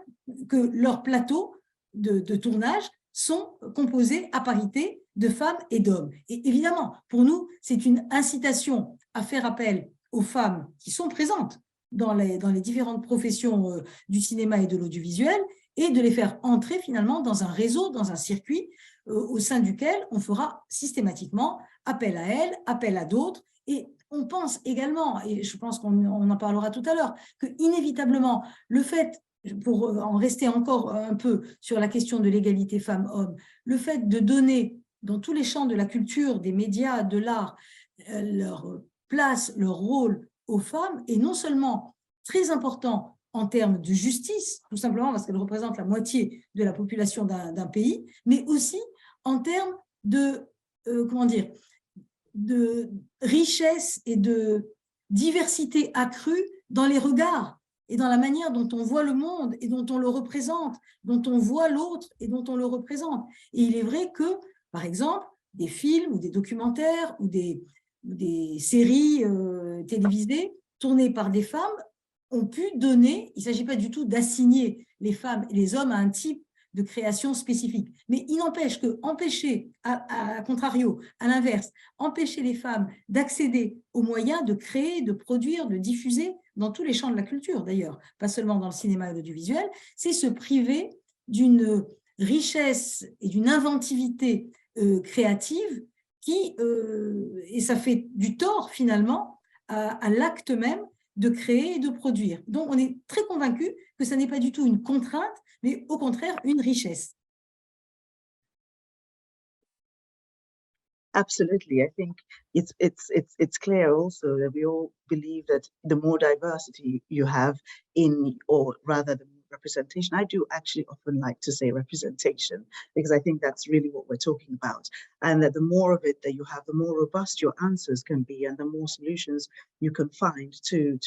que leurs plateaux de tournage sont composés à parité de femmes et d'hommes. Et évidemment, pour nous, c'est une incitation à faire appel aux femmes qui sont présentes dans les différentes professions du cinéma et de l'audiovisuel, et de les faire entrer finalement dans un réseau, dans un circuit au sein duquel on fera systématiquement appel à elles, appel à d'autres. Et on pense également, et je pense qu'on en parlera tout à l'heure, que inévitablement, le fait, pour en rester encore un peu sur la question de l'égalité femmes-hommes, le fait de donner dans tous les champs de la culture, des médias, de l'art, leur place, leur rôle aux femmes est non seulement très important en termes de justice, tout simplement parce qu'elle représente la moitié de la population d'un pays, mais aussi en termes de, comment dire, de richesse et de diversité accrue dans les regards et dans la manière dont on voit le monde et dont on le représente, dont on voit l'autre et dont on le représente. Et il est vrai que, par exemple, des films ou des documentaires ou des séries télévisées tournées par des femmes ont pu donner, il ne s'agit pas du tout d'assigner les femmes et les hommes à un type de création spécifique. Mais il n'empêche que empêcher, à contrario, à l'inverse, empêcher les femmes d'accéder aux moyens de créer, de produire, de diffuser dans tous les champs de la culture d'ailleurs, pas seulement dans le cinéma et l'audiovisuel, c'est se priver d'une richesse et d'une inventivité créative qui, et ça fait du tort finalement à l'acte même de créer et de produire. Donc, on est très convaincus que ça n'est pas du tout une contrainte, mais au contraire, une richesse. Absolutely. I think it's clear also that we all believe that the more diversity you have in, or rather the more representation, I do actually often like to say representation, because I think that's really what we're talking about. And that the more of it that you have, the more robust your answers can be, and the more solutions you can find to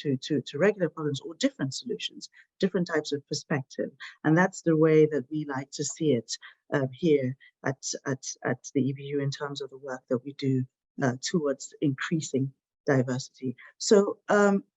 regular problems, or different solutions, different types of perspective. And that's the way that we like to see it here at the EBU in terms of the work that we do towards increasing diversity. So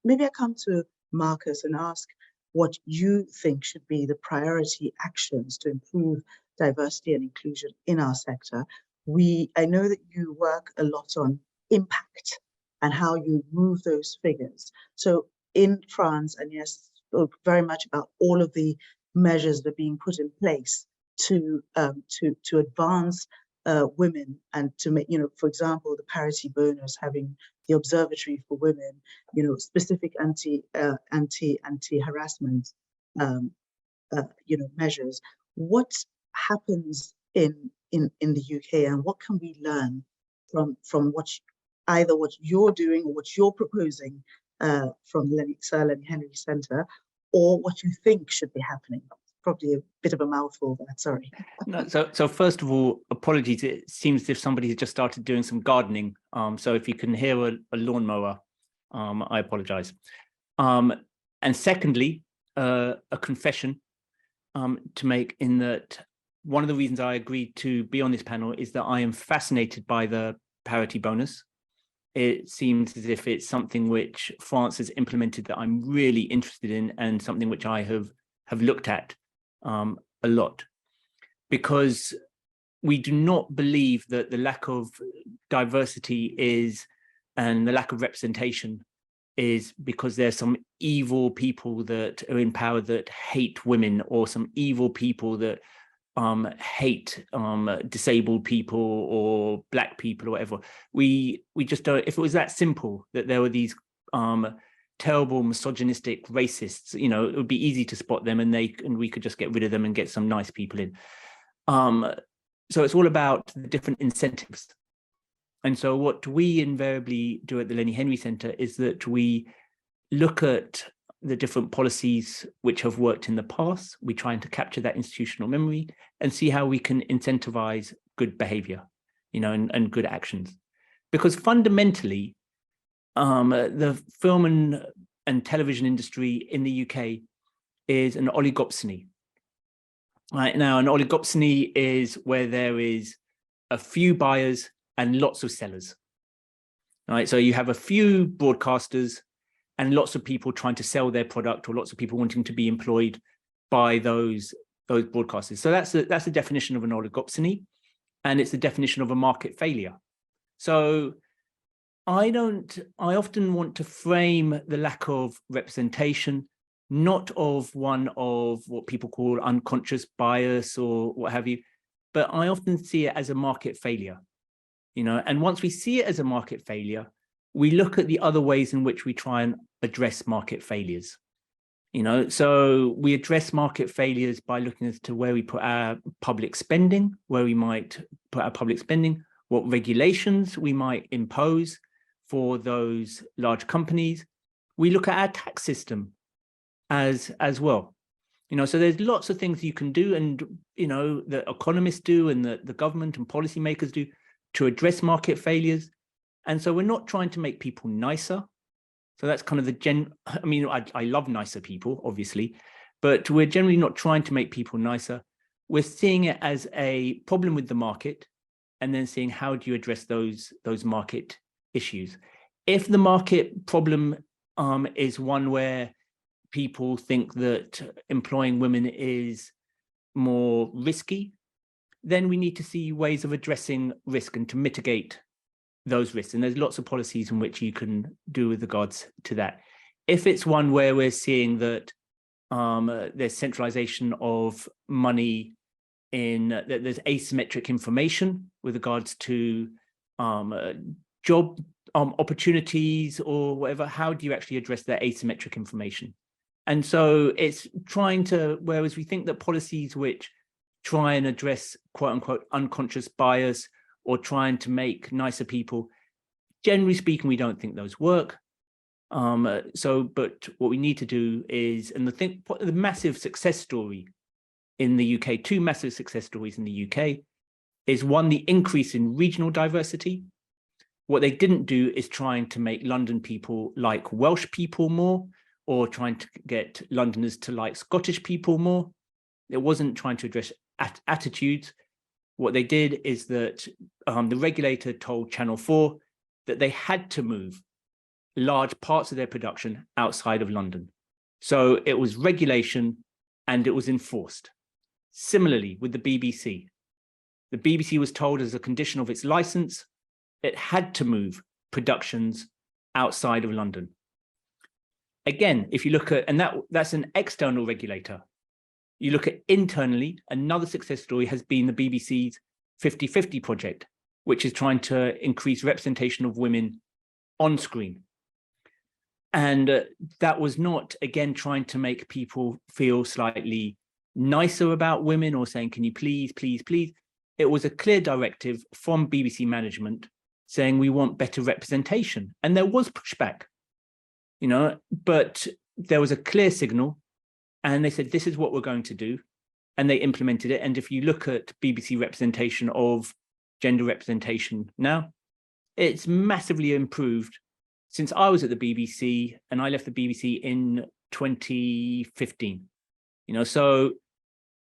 maybe I come to Marcus and ask what you think should be the priority actions to improve diversity and inclusion in our sector. I know that you work a lot on impact and how you move those figures. So in France, and yes, spoke very much about all of the measures that are being put in place to advance women, and to make, for example, the parity bonus, having the observatory for women, specific anti-harassment, measures. What happens in the UK, and what can we learn from either what you're doing or what you're proposing from Sir Lenny Henry Centre, or what you think should be happening? Probably a bit of a mouthful there, sorry. No, so first of all, apologies. It seems as if somebody has just started doing some gardening. So if you can hear a lawnmower, I apologize. And secondly, a confession to make, in that one of the reasons I agreed to be on this panel is that I am fascinated by the parity bonus. It seems as if it's something which France has implemented that I'm really interested in, and something which I have looked at a lot, because we do not believe that the lack of diversity and the lack of representation is because there's some evil people that are in power that hate women, or some evil people that hate disabled people or black people or whatever. We just don't. If it was that simple, that there were these terrible misogynistic racists, it would be easy to spot them, and we could just get rid of them and get some nice people in. So it's all about the different incentives. And so what we invariably do at the Lenny Henry Centre is that we look at the different policies which have worked in the past. We try to capture that institutional memory and see how we can incentivize good behavior, and good actions. Because fundamentally, the film and television industry in the UK is an oligopsony. Right now, an oligopsony is where there is a few buyers and lots of sellers. Right, so you have a few broadcasters and lots of people trying to sell their product, or lots of people wanting to be employed by those broadcasters. So that's the definition of an oligopsony, and it's the definition of a market failure. So I often want to frame the lack of representation, not of one of what people call unconscious bias or what have you, but I often see it as a market failure, and once we see it as a market failure, we look at the other ways in which we try and address market failures. So we address market failures by looking as to where we put our public spending, what regulations we might impose for those large companies. We look at our tax system as well. So there's lots of things you can do, and that economists do, and the government and policymakers do to address market failures. And so we're not trying to make people nicer. So that's kind of I love nicer people, obviously, but we're generally not trying to make people nicer. We're seeing it as a problem with the market, and then seeing how do you address those market issues. If the market problem is one where people think that employing women is more risky, then we need to see ways of addressing risk and to mitigate those risks. And there's lots of policies in which you can do with regards to that. If it's one where we're seeing that there's centralization of money that there's asymmetric information with regards to job opportunities or whatever, how do you actually address that asymmetric information? And so it's trying to, whereas we think that policies which try and address quote unquote unconscious bias or trying to make nicer people, generally speaking, we don't think those work. But what we need to do is, and the massive success story in the UK, two massive success stories in the UK, is one, the increase in regional diversity. What they didn't do is trying to make London people like Welsh people more, or trying to get Londoners to like Scottish people more. It wasn't trying to address attitudes. What they did is that the regulator told Channel 4 that they had to move large parts of their production outside of London. So it was regulation and it was enforced. Similarly with the BBC. The BBC was told as a condition of its license, it had to move productions outside of London. Again, if you look at, and that's an external regulator. You look at internally, another success story has been the BBC's 50/50 project, which is trying to increase representation of women on screen. And that was not, again, trying to make people feel slightly nicer about women or saying, can you please, please, please? It was a clear directive from BBC management saying we want better representation. And there was pushback, but there was a clear signal. And they said, this is what we're going to do. And they implemented it. And if you look at BBC representation of gender representation now, it's massively improved since I was at the BBC, and I left the BBC in 2015. So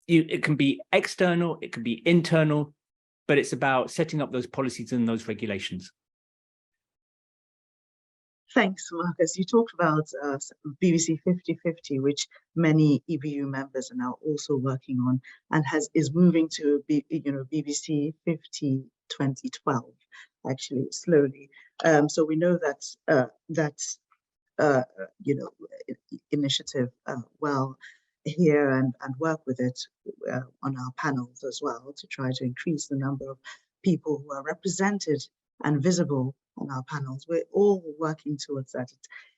it can be external, it can be internal, but it's about setting up those policies and those regulations. Thanks, Marcus. You talked about BBC 50/50, which many EBU members are now also working on, and is moving to BBC 50/2012, actually slowly. So we know that's initiative well here and work with it on our panels as well to try to increase the number of people who are represented and visible on our panels. We're all working towards that.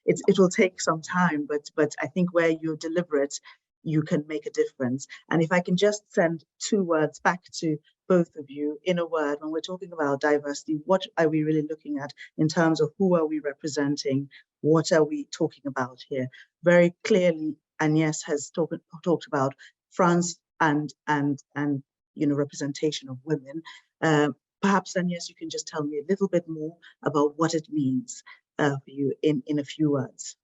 It will take some time, but I think where you're deliberate, you can make a difference. And if I can just send 2 words back to both of you in a word, when we're talking about diversity, what are we really looking at in terms of who are we representing? What are we talking about here? Very clearly, Agnès has talked about France and representation of women. Perhaps, Agnès, you can just tell me a little bit more about what it means for you in a few words.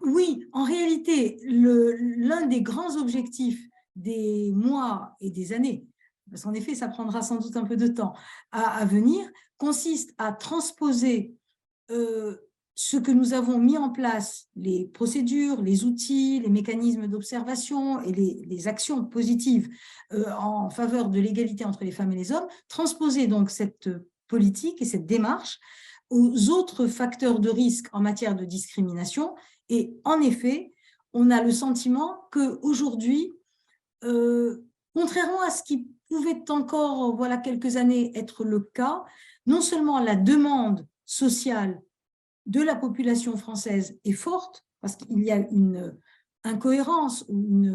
Oui, en réalité, l'un des grands objectifs des mois et des années, parce qu'en effet, ça prendra sans doute un peu de temps à venir, consiste à transposer ce que nous avons mis en place, les procédures, les outils, les mécanismes d'observation et les actions positives en faveur de l'égalité entre les femmes et les hommes, transposer donc cette politique et cette démarche aux autres facteurs de risque en matière de discrimination. Et en effet, on a le sentiment qu'aujourd'hui, contrairement à ce qui pouvait encore, voilà quelques années, être le cas, non seulement la demande sociale de la population française est forte, parce qu'il y a une incohérence ou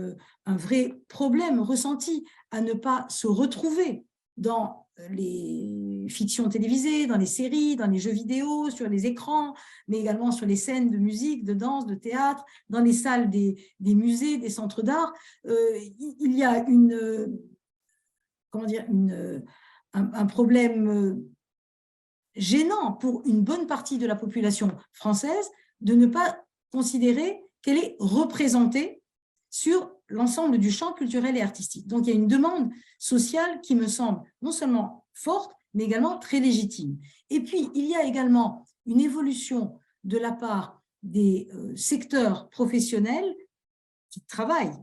un vrai problème ressenti à ne pas se retrouver dans les fictions télévisées, dans les séries, dans les jeux vidéo, sur les écrans, mais également sur les scènes de musique, de danse, de théâtre, dans les salles des musées, des centres d'art. Il y a un problème gênant pour une bonne partie de la population française de ne pas considérer qu'elle est représentée sur l'ensemble du champ culturel et artistique. Donc, il y a une demande sociale qui me semble non seulement forte, mais également très légitime. Et puis, il y a également une évolution de la part des secteurs professionnels qui travaillent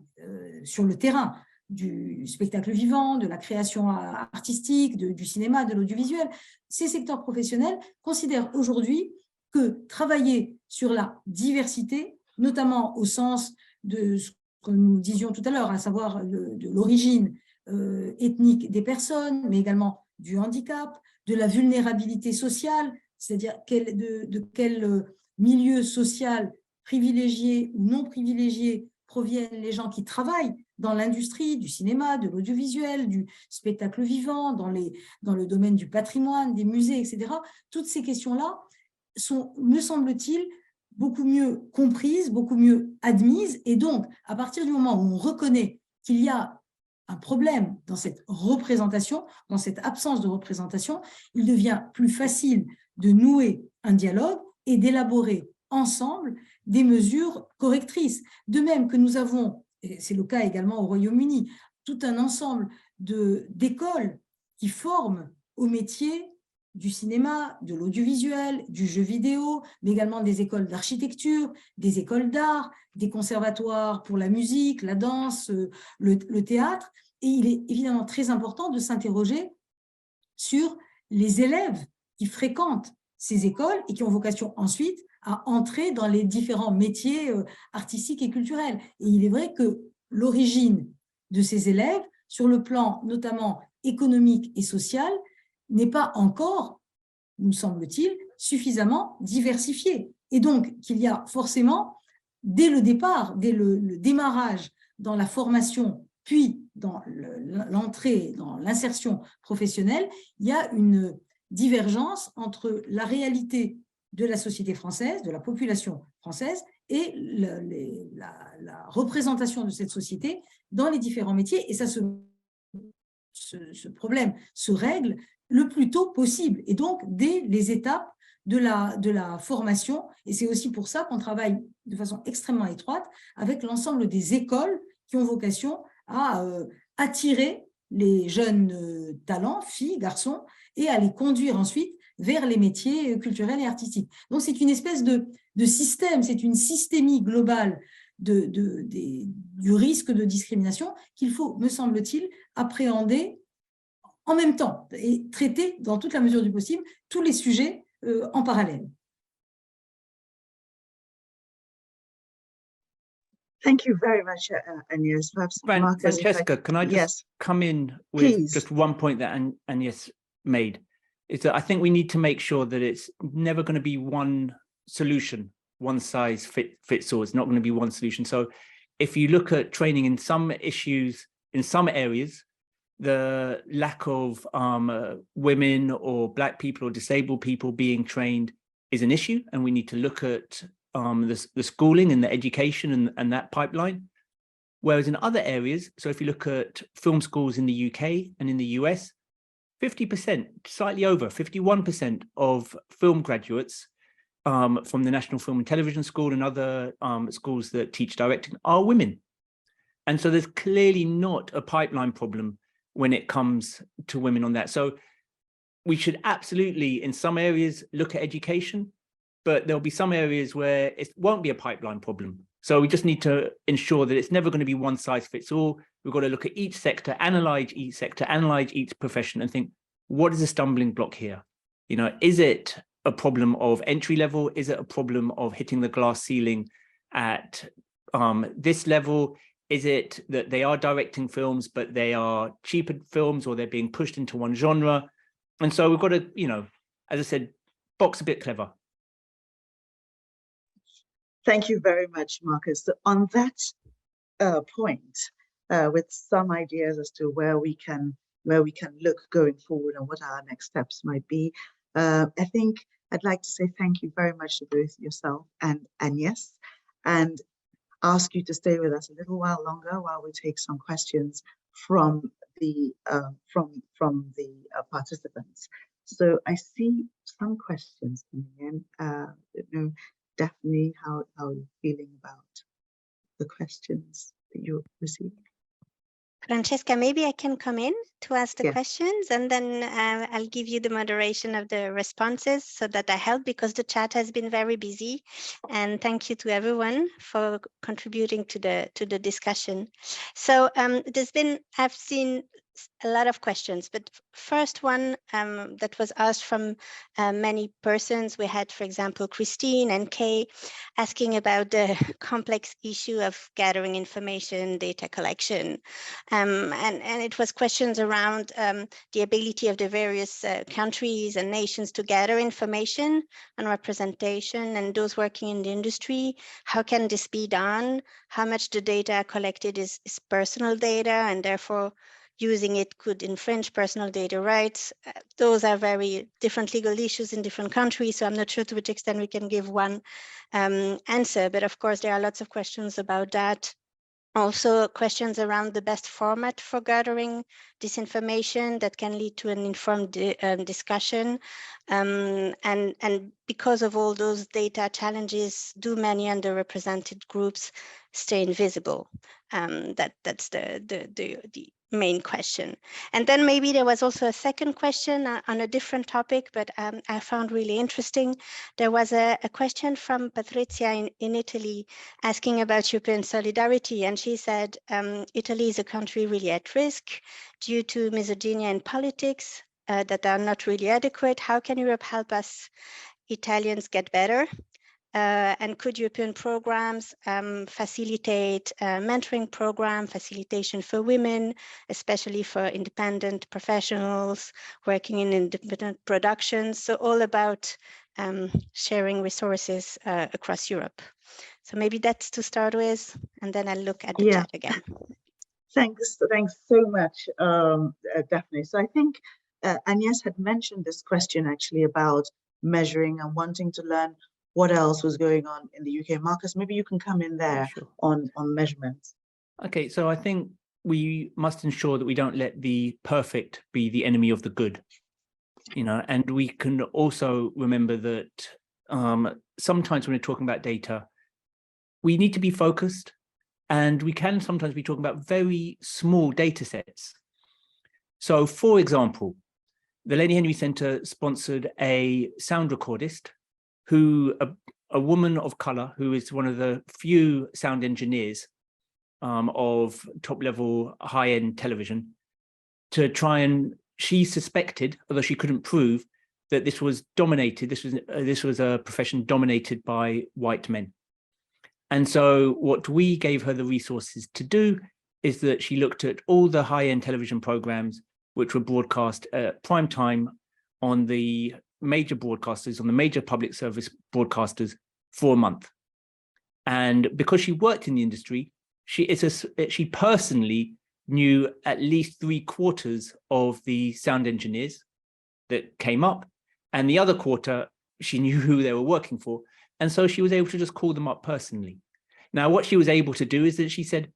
sur le terrain du spectacle vivant, de la création artistique, du cinéma, de l'audiovisuel. Ces secteurs professionnels considèrent aujourd'hui que travailler sur la diversité, notamment au sens de ce que nous disions tout à l'heure, à savoir de l'origine ethnique des personnes, mais également du handicap, de la vulnérabilité sociale, c'est-à-dire de quel milieu social privilégié ou non privilégié proviennent les gens qui travaillent dans l'industrie du cinéma, de l'audiovisuel, du spectacle vivant, dans le domaine du patrimoine, des musées, etc. Toutes ces questions-là sont, me semble-t-il, beaucoup mieux comprises, beaucoup mieux admises. Et donc, à partir du moment où on reconnaît qu'il y a un problème dans cette représentation, dans cette absence de représentation, il devient plus facile de nouer un dialogue et d'élaborer ensemble des mesures correctrices. De même que nous avons, et c'est le cas également au Royaume-Uni, tout un ensemble d'écoles qui forment au métier du cinéma, de l'audiovisuel, du jeu vidéo, mais également des écoles d'architecture, des écoles d'art, des conservatoires pour la musique, la danse, le théâtre. Et il est évidemment très important de s'interroger sur les élèves qui fréquentent ces écoles et qui ont vocation ensuite à entrer dans les différents métiers artistiques et culturels. Et il est vrai que l'origine de ces élèves, sur le plan notamment économique et social, n'est pas encore, nous semble-t-il, suffisamment diversifiée. Et donc, qu'il y a forcément, dès le départ, dès le démarrage dans la formation, puis dans l'entrée, dans l'insertion professionnelle, il y a une divergence entre la réalité de la société française, de la population française, et la représentation de cette société dans les différents métiers. Et ça, ce problème se règle le plus tôt possible, et donc dès les étapes de la formation. Et c'est aussi pour ça qu'on travaille de façon extrêmement étroite avec l'ensemble des écoles qui ont vocation à attirer les jeunes talents, filles, garçons, et à les conduire ensuite vers les métiers culturels et artistiques. Donc, c'est une espèce de système, c'est une systémie globale du risque de discrimination qu'il faut, me semble-t-il, appréhender en même temps et traiter, dans toute la mesure du possible, tous les sujets en parallèle. Thank you very much, Agnes. Francesca, can I just come in with just one point that Agnes made? Is that I think we need to make sure that it's never going to be one solution, one size fits all. It's not going to be one solution. So if you look at training in some issues, in some areas, the lack of women or Black people or disabled people being trained is an issue, and we need to look at the schooling and the education and that pipeline. Whereas in other areas, so if you look at film schools in the UK and in the US, 50%, slightly over 51% of film graduates from the National Film and Television School and other schools that teach directing are women. And so there's clearly not a pipeline problem when it comes to women on that. So we should absolutely, in some areas, look at education, but there'll be some areas where it won't be a pipeline problem. So we just need to ensure that it's never going to be one size fits all. We've got to look at each sector, analyze each profession and think, what is the stumbling block here? You know, is it a problem of entry level? Is it a problem of hitting the glass ceiling at this level? Is it that they are directing films, but they are cheaper films, or they're being pushed into one genre? And so we've got to, you know, as I said, box a bit clever. Thank you very much, Marcus. So on that point, with some ideas as to where we can where we can look going forward and what our next steps might be. I think I'd like to say thank you very much to both yourself and Agnes, and ask you to stay with us a little while longer while we take some questions from the participants. So I see some questions coming in. I don't know, Daphne, how are you feeling about the questions that you received? Francesca, maybe I can come in to ask the questions, and then I'll give you the moderation of the responses so that I help, because the chat has been very busy. And thank you to everyone for contributing to the discussion. So I've seen a lot of questions, but first one that was asked from many persons. We had, for example, Christine and Kay asking about the complex issue of gathering information, data collection. And it was questions around the ability of the various countries and nations to gather information on representation, and those working in the industry. How can this be done? How much the data collected is personal data, and therefore using it could infringe personal data rights? Those are very different legal issues in different countries, so I'm not sure to which extent we can give one answer, but of course there are lots of questions about that. Also questions around the best format for gathering this information that can lead to an informed discussion. And because of all those data challenges, do many underrepresented groups stay invisible? That's the main question. And then maybe there was also a second question on a different topic, but I found really interesting. There was a question from Patrizia in Italy asking about European solidarity, and she said Italy is a country really at risk due to misogyny in politics that are not really adequate. How can Europe help us Italians get better? And could European programs facilitate mentoring program, facilitation for women, especially for independent professionals working in independent productions? So all about sharing resources across Europe. So maybe that's to start with, and then I'll look at the chat again. Thanks so much, Daphne. So I think Agnes had mentioned this question actually about measuring and wanting to learn what else was going on in the UK. Marcus, maybe you can come in there. Sure. on measurements. Okay, so I think we must ensure that we don't let the perfect be the enemy of the good, and we can also remember that sometimes when we're talking about data, we need to be focused, and we can sometimes be talking about very small data sets. So for example, the Lady Henry Centre sponsored a sound recordist a woman of color who is one of the few sound engineers of top-level high-end television, to try and, she suspected, although she couldn't prove, that this was dominated, this was a profession dominated by white men. And so what we gave her the resources to do is that she looked at all the high-end television programs which were broadcast at prime time on the major broadcasters, on the major public service broadcasters for a month. And because she worked in the industry, she personally knew at least 3/4 of the sound engineers that came up, and the other quarter she knew who they were working for. And so she was able to just call them up personally. Now, what she was able to do is that she said,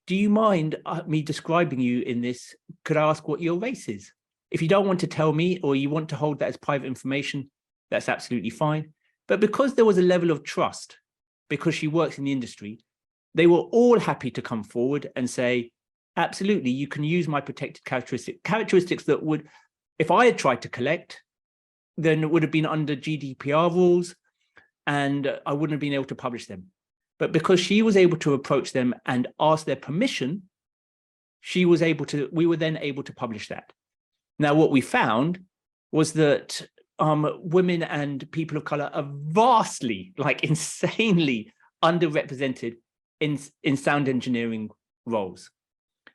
do you mind me describing you in this? Could I ask what your race is? If you don't want to tell me, or you want to hold that as private information, that's absolutely fine. But because there was a level of trust, because she works in the industry, they were all happy to come forward and say, absolutely, you can use my protected characteristics that would, if I had tried to collect, then it would have been under GDPR rules and I wouldn't have been able to publish them. But because she was able to approach them and ask their permission, we were then able to publish that. Now, what we found was that women and people of color are vastly, like insanely underrepresented in sound engineering roles.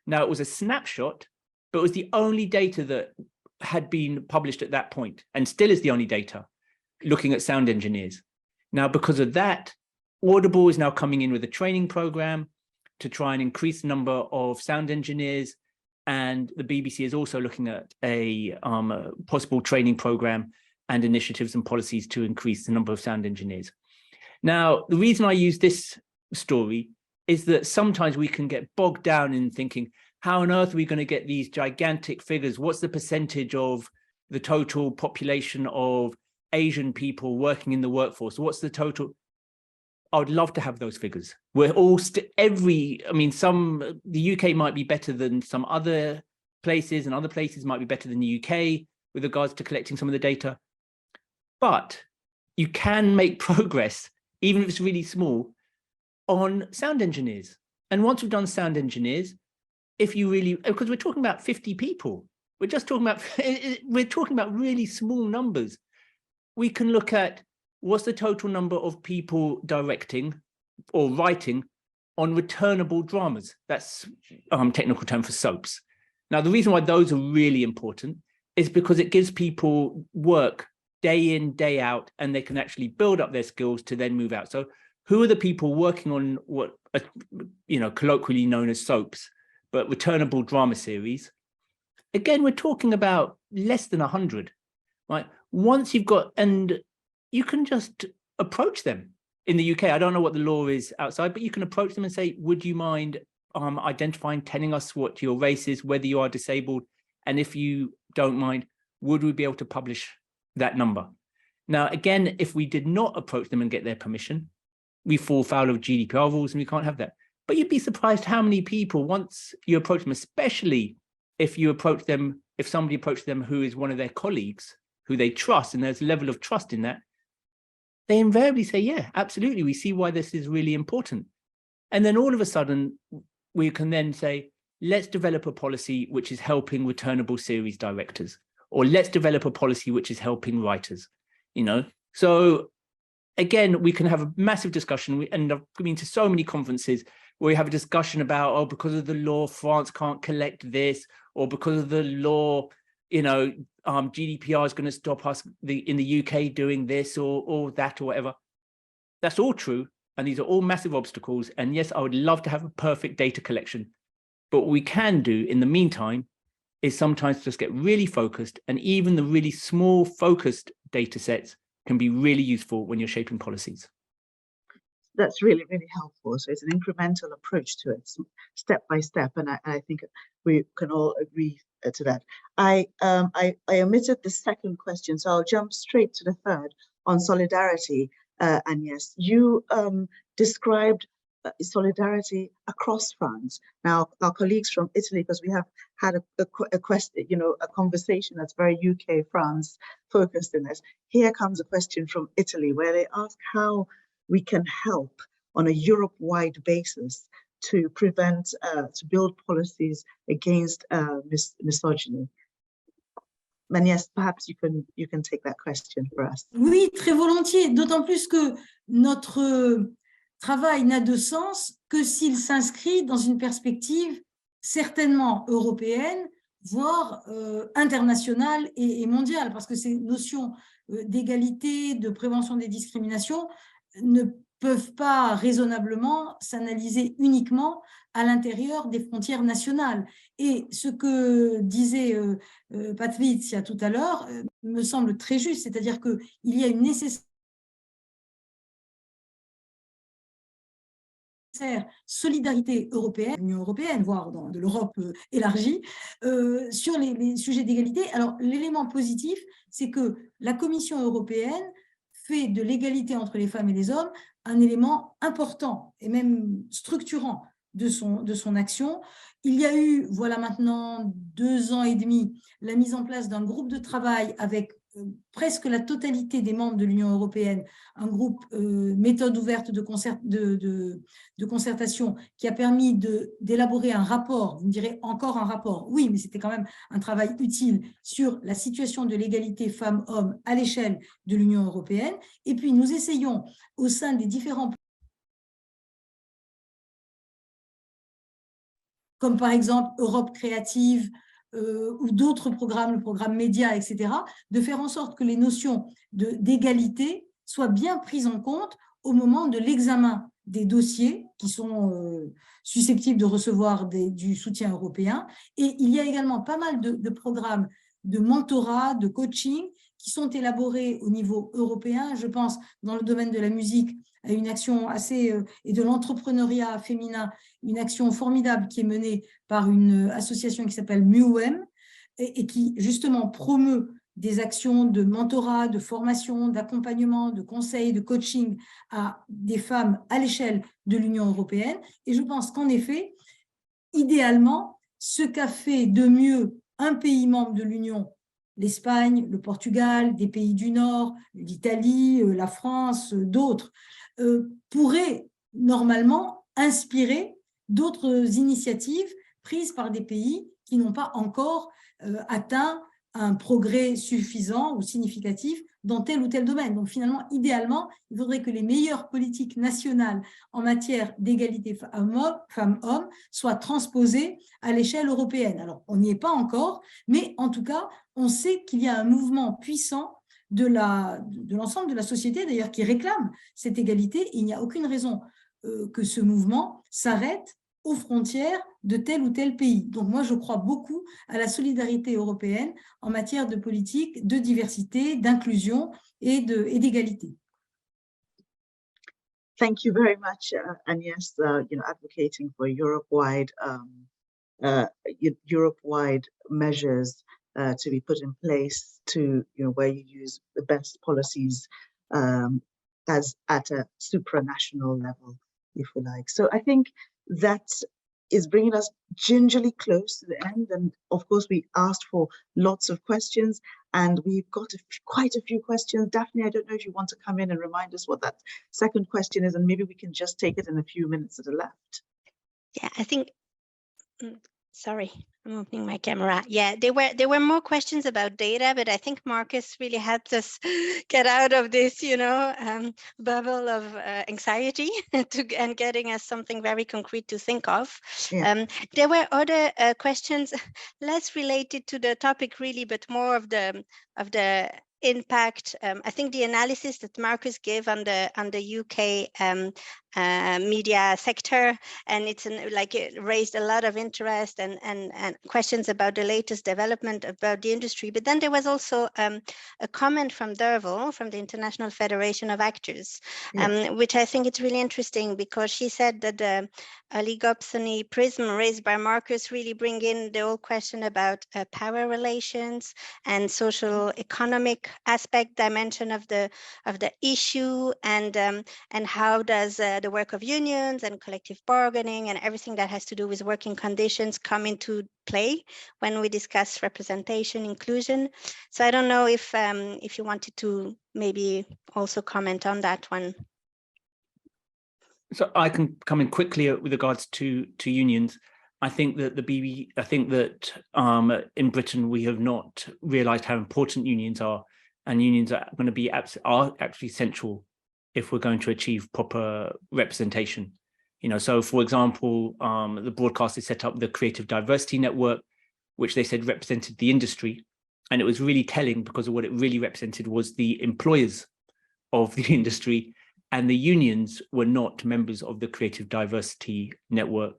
Now, it was a snapshot, but it was the only data that had been published at that point, and still is the only data looking at sound engineers. Now, because of that, Audible is now coming in with a training program to try and increase the number of sound engineers and the BBC is also looking at a possible training program and initiatives and policies to increase the number of sound engineers. Now, the reason I use this story is that sometimes we can get bogged down in thinking, how on earth are we going to get these gigantic figures? What's the percentage of the total population of Asian people working in the workforce? What's the total? I would love to have those figures. We're all the UK might be better than some other places, and other places might be better than the UK with regards to collecting some of the data. But you can make progress, even if it's really small, on sound engineers. And once we've done sound engineers, because we're talking about 50 people, we're talking about really small numbers. We can look at what's the total number of people directing or writing on returnable dramas. That's technical term for soaps. Now, the reason why those are really important is because it gives people work day in, day out, and they can actually build up their skills to then move out. So who are the people working on what, colloquially known as soaps, but returnable drama series? Again, we're talking about less than 100, right? Once you've got, and you can just approach them. In the UK, I don't know what the law is outside, but you can approach them and say, would you mind telling us what your race is, whether you are disabled, and if you don't mind, would we be able to publish that number? Now, again, if we did not approach them and get their permission, we fall foul of GDPR rules and we can't have that. But you'd be surprised how many people, once you approach them, especially if somebody approached them who is one of their colleagues, who they trust, and there's a level of trust in that, they invariably say, yeah, absolutely, we see why this is really important. And then all of a sudden, we can then say, let's develop a policy which is helping returnable series directors, or let's develop a policy which is helping writers, So again, we can have a massive discussion. I've been to so many conferences where we have a discussion about, because of the law, France can't collect this, or because of the law, GDPR is going to stop us in the UK doing this or that or whatever. That's all true. And these are all massive obstacles. And yes, I would love to have a perfect data collection. But what we can do in the meantime is sometimes just get really focused, and even the really small focused data sets can be really useful when you're shaping policies. That's really, really helpful. So it's an incremental approach to it, step by step. And I think we can all agree to that. I omitted the second question, so I'll jump straight to the third on solidarity. And yes, you described solidarity across France. Now, our colleagues from Italy, because we have had a question, a conversation that's very UK France focused in this. Here comes a question from Italy where they ask how we can help on a Europe-wide basis to prevent, to build policies against misogyny. Yes, perhaps you can take that question for us. Oui, très volontiers, d'autant plus que notre travail n'a de sens que s'il s'inscrit dans une perspective certainement européenne, voire internationale et mondiale, parce que ces notions d'égalité, de prévention des discriminations ne peuvent pas raisonnablement s'analyser uniquement à l'intérieur des frontières nationales. Et ce que disait Patrizia tout à l'heure me semble très juste, c'est-à-dire qu'il y a une nécessaire solidarité européenne, l'Union européenne, voire de l'Europe élargie, sur les sujets d'égalité. Alors, l'élément positif, c'est que la Commission européenne fait de l'égalité entre les femmes et les hommes un élément important et même structurant de son action. Il y a eu, voilà maintenant 2 ans et demi, la mise en place d'un groupe de travail avec presque la totalité des membres de l'Union européenne, un groupe méthode ouverte de concertation qui a permis d'élaborer un rapport, vous me direz encore un rapport, oui, mais c'était quand même un travail utile sur la situation de l'égalité femmes-hommes à l'échelle de l'Union européenne. Et puis nous essayons au sein des différents, comme par exemple Europe créative, ou d'autres programmes, le programme média, etc., de faire en sorte que les notions d'égalité soient bien prises en compte au moment de l'examen des dossiers qui sont susceptibles de recevoir du soutien européen. Et il y a également pas mal de programmes de mentorat, de coaching qui sont élaborés au niveau européen. Je pense, dans le domaine de la musique, à une action et de l'entrepreneuriat féminin, une action formidable qui est menée par une association qui s'appelle MUM et qui, justement, promeut des actions de mentorat, de formation, d'accompagnement, de conseil, de coaching à des femmes à l'échelle de l'Union européenne. Et je pense qu'en effet, idéalement, ce qu'a fait de mieux un pays membre de l'Union, l'Espagne, le Portugal, des pays du Nord, l'Italie, la France, d'autres, pourrait normalement inspirer d'autres initiatives prises par des pays qui n'ont pas encore atteint un progrès suffisant ou significatif dans tel ou tel domaine. Donc finalement, idéalement, il faudrait que les meilleures politiques nationales en matière d'égalité femmes-hommes soient transposées à l'échelle européenne. Alors, on n'y est pas encore, mais en tout cas, on sait qu'il y a un mouvement puissant de l'ensemble de la société, d'ailleurs, qui réclame cette égalité. Et il n'y a aucune raison que ce mouvement s'arrête aux frontières de tel ou tel pays. Donc moi, je crois beaucoup à la solidarité européenne en matière de politique, de diversité, d'inclusion et d'égalité. Thank you very much, and yes, advocating for Europe-wide measures to be put in place to, where you use the best policies as at a supranational level, if you like. So I think that is bringing us gingerly close to the end. And of course, we asked for lots of questions and we've got quite a few questions. Daphne, I don't know if you want to come in and remind us what that second question is, and maybe we can just take it in a few minutes that are left. Yeah, I think, sorry, I'm opening my camera. Yeah, there were more questions about data, but I think Marcus really helped us get out of this, bubble of anxiety and getting us something very concrete to think of. Yeah. There were other questions less related to the topic really, but more of the impact. I think the analysis that Marcus gave on the UK media sector, and it raised a lot of interest and questions about the latest development about the industry. But then there was also a comment from Derval, from the International Federation of Actors, which I think it's really interesting, because she said that the oligopsony prism raised by Marcus really bring in the whole question about power relations and social economic aspect dimension of the issue, and how does the work of unions and collective bargaining and everything that has to do with working conditions come into play when we discuss representation, inclusion. So I don't know if you wanted to maybe also comment on that one. So I can come in quickly with regards to unions. I think that in Britain we have not realised how important unions are, and unions are going to be actually central if we're going to achieve proper representation. So for example, the broadcasters set up the Creative Diversity Network, which they said represented the industry, and it was really telling because of what it really represented was the employers of the industry, and the unions were not members of the Creative Diversity Network.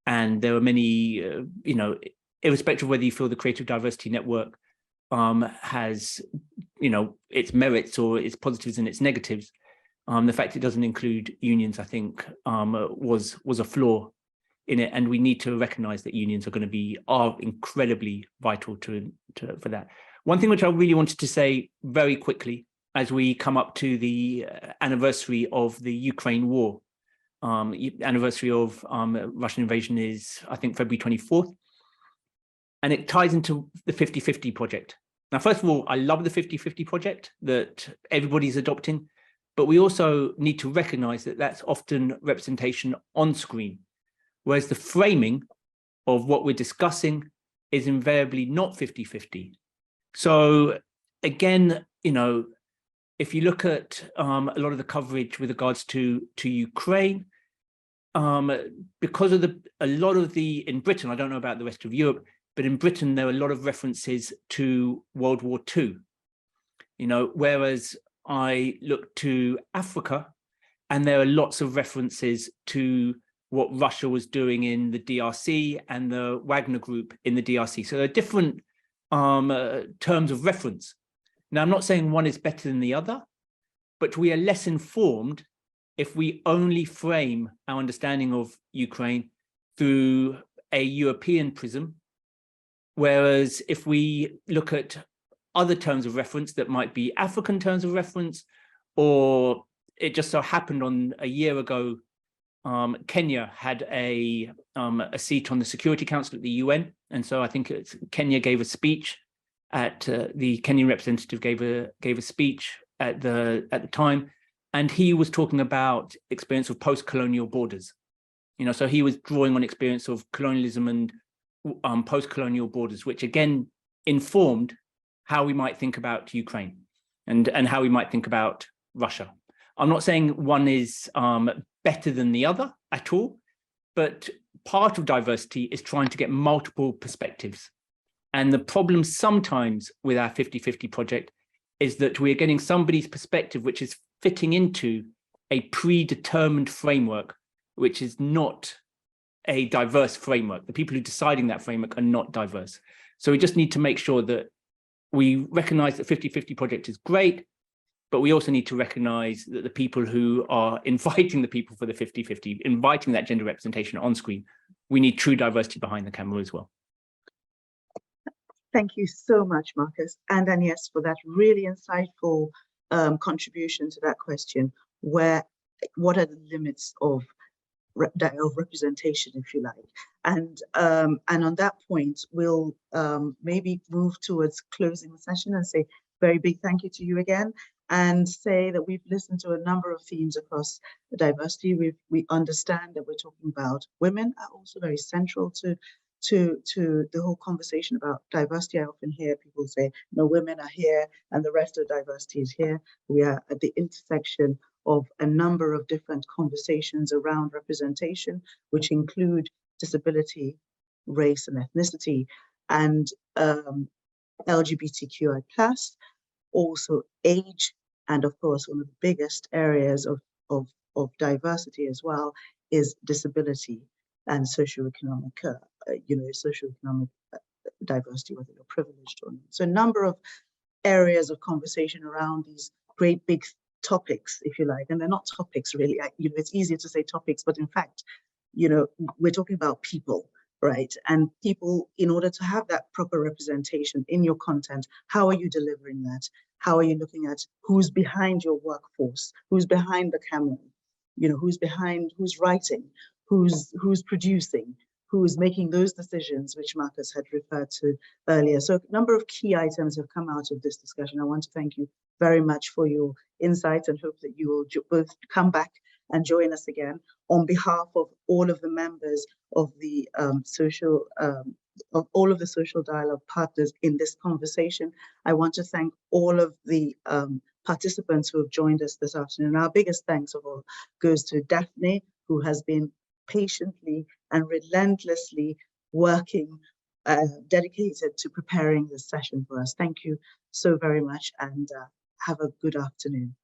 And there were many, irrespective of whether you feel the Creative Diversity Network has, its merits or its positives and its negatives, the fact it doesn't include unions, I think, was a flaw in it. And we need to recognize that unions are incredibly vital for that. One thing which I really wanted to say very quickly, as we come up to the anniversary of the Ukraine war, anniversary of Russian invasion is, I think, February 24th. And it ties into the 50-50 project. Now, first of all, I love the 50-50 project that everybody's adopting, but we also need to recognize that that's often representation on screen, whereas the framing of what we're discussing is invariably not 50-50. So again, if you look at a lot of the coverage with regards to Ukraine, because of in Britain, I don't know about the rest of Europe, but in Britain, there are a lot of references to World War II, whereas I look to Africa and there are lots of references to what Russia was doing in the DRC and the Wagner Group in the DRC. So there are different terms of reference. Now, I'm not saying one is better than the other, but we are less informed if we only frame our understanding of Ukraine through a European prism, whereas if we look at other terms of reference that might be African terms of reference, or it just so happened on a year ago, Kenya had a seat on the Security Council at the UN, and so I think Kenya gave a speech at the Kenyan representative gave a speech at the time, and he was talking about experience of post-colonial borders. You know, so he was drawing on experience of colonialism and post-colonial borders, which again informed how we might think about Ukraine and how we might think about Russia. I'm not saying one is better than the other at all, but part of diversity is trying to get multiple perspectives. And the problem sometimes with our 50-50 project is that we're getting somebody's perspective which is fitting into a predetermined framework, which is not a diverse framework. The people who are deciding that framework are not diverse. So we just need to make sure that we recognize that 50-50 project is great, but we also need to recognize that the people who are inviting the people for the 50-50, inviting that gender representation on screen, we need true diversity behind the camera as well. Thank you so much, Marcus and Agnes, for that really insightful contribution to that question. What are the limits of representation, if you like? And on that point, we'll maybe move towards closing the session and say very big thank you to you again, and say that we've listened to a number of themes across the diversity. We understand that we're talking about women are also very central to the whole conversation about diversity. I often hear people say, no, women are here and the rest of diversity is here. We are at the intersection of a number of different conversations around representation, which include disability, race and ethnicity, and LGBTQI+, also age, and of course, one of the biggest areas of diversity as well is disability and socioeconomic, socioeconomic diversity, whether you're privileged or not. So a number of areas of conversation around these great big topics, if you like, and they're not topics really. It's easier to say topics, but in fact, we're talking about people, right? And people, in order to have that proper representation in your content, how are you delivering that? How are you looking at who's behind your workforce? Who's behind the camera? Who's writing? Who's producing? Who's making those decisions, which Marcus had referred to earlier. So a number of key items have come out of this discussion. I want to thank you very much for your insights and hope that you will both come back and join us again. On behalf of all of the members of the social dialogue partners in this conversation, I want to thank all of the participants who have joined us this afternoon. Our biggest thanks of all goes to Daphne, who has been patiently and relentlessly working, dedicated to preparing this session for us. Thank you so very much, and have a good afternoon.